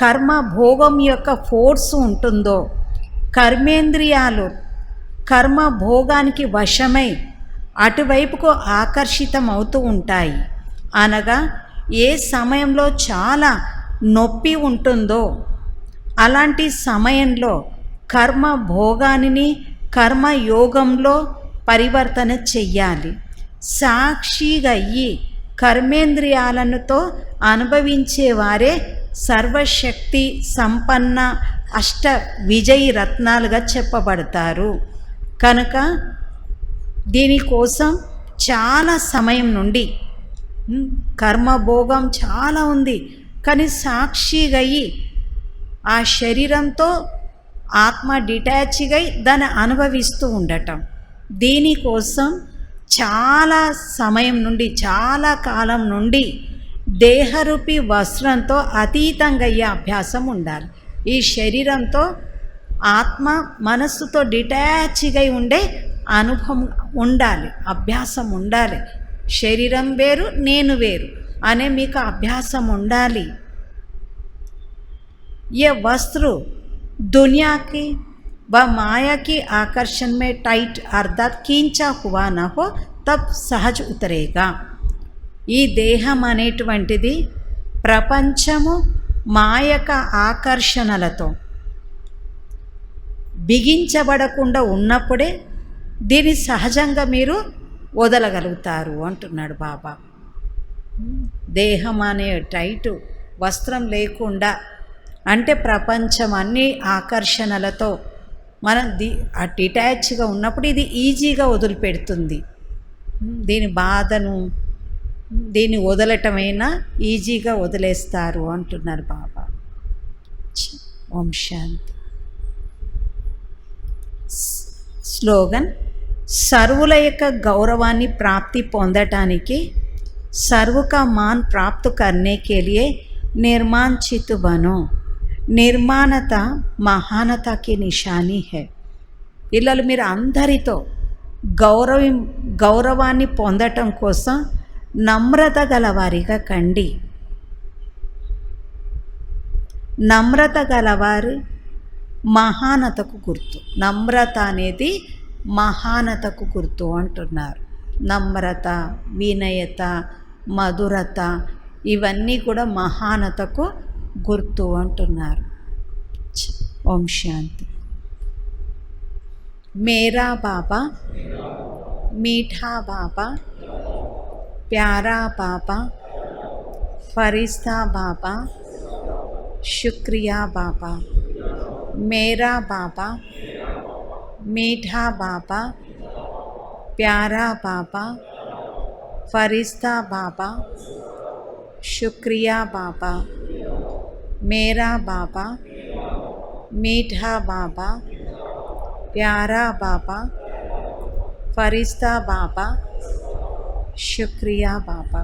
కర్మ భోగం యొక్క ఫోర్స్ ఉంటుందో, కర్మేంద్రియాలు కర్మ భోగానికి వశమై అటువైపుకు ఆకర్షితం అవుతూ ఉంటాయి. అనగా ఏ సమయంలో చాలా నొప్పి ఉంటుందో అలాంటి సమయంలో కర్మ భోగాన్ని కర్మయోగంలో పరివర్తన చెయ్యాలి. సాక్షిగా అయ్యి కర్మేంద్రియాలతో అనుభవించేవారే సర్వశక్తి సంపన్న అష్ట విజయి రత్నాలుగా చెప్పబడతారు. కనుక దీనికోసం చాలా సమయం నుండి కర్మభోగం చాలా ఉంది, కానీ సాక్షిగా అయ్యి ఆ శరీరంతో ఆత్మ డిటాచ్గా దాన్ని అనుభవిస్తూ ఉండటం, దీనికోసం చాలా సమయం నుండి చాలా కాలం నుండి దేహరూపి వస్త్రంతో అతీతంగా అయ్యే అభ్యాసం ఉండాలి. ఈ శరీరంతో ఆత్మ మనస్సుతో డిటాచ్గా ఉండే అనుభవం ఉండాలి, అభ్యాసం ఉండాలి. శరీరం వేరు నేను వేరు అనే మీకు అభ్యాసం ఉండాలి. ये वस्त्र दुनिया की व माया की आकर्षण में टाइट अर्थात खींचा हुआ न हो तब सहज उतरेगा. ఈ దేహం అనేటువంటిది ప్రపంచము మాయక ఆకర్షణలతో బిగించబడకుండా ఉన్నప్పుడే దీన్ని సహజంగా మీరు వదలగలుగుతారు అంటున్నాడు బాబా. దేహం అనే టైటు వస్త్రం లేకుండా అంటే ప్రపంచం అన్ని ఆకర్షణలతో మనం డిటాచ్గా ఉన్నప్పుడు ఇది ఈజీగా వదిలిపెడుతుంది. దీని బాధను దీన్ని వదలటమైనా ఈజీగా వదిలేస్తారు అంటున్నారు బాబా. ఓం శాంతి. స్లోగన్: సర్వుల యొక్క గౌరవాన్ని ప్రాప్తి పొందటానికి सर्व का मान प्राप्त करने के लिए निर्माणचित बनो. నిర్మాణత మహానతకి నిశాని హై. పిల్లలు మీరు అందరితో గౌరవాన్ని పొందటం కోసం నమ్రత గలవారిగా కండి. నమ్రత గలవారు మహానతకు గుర్తు. నమ్రత అనేది మహానతకు గుర్తు అంటున్నారు. నమ్రత, వినయత, మధురత ఇవన్నీ కూడా మహానతకు గుర్తు అంటున్నారు. ఓం శాంతి. మేరా బాబా మీఠా బాబా, ప్యారా బాబా, ఫరిస్తా బాబా, శుక్రియా బాబా. మేరా బాబా మీఠా బాబా, ప్యారా బాబా, ఫరిస్తా బాబా, శుక్రియా బాబా. మేరా బాబా మీఠా బాబా, ప్యారా బాబా, ఫరిస్తా బాబా, శుక్రియా బాబా.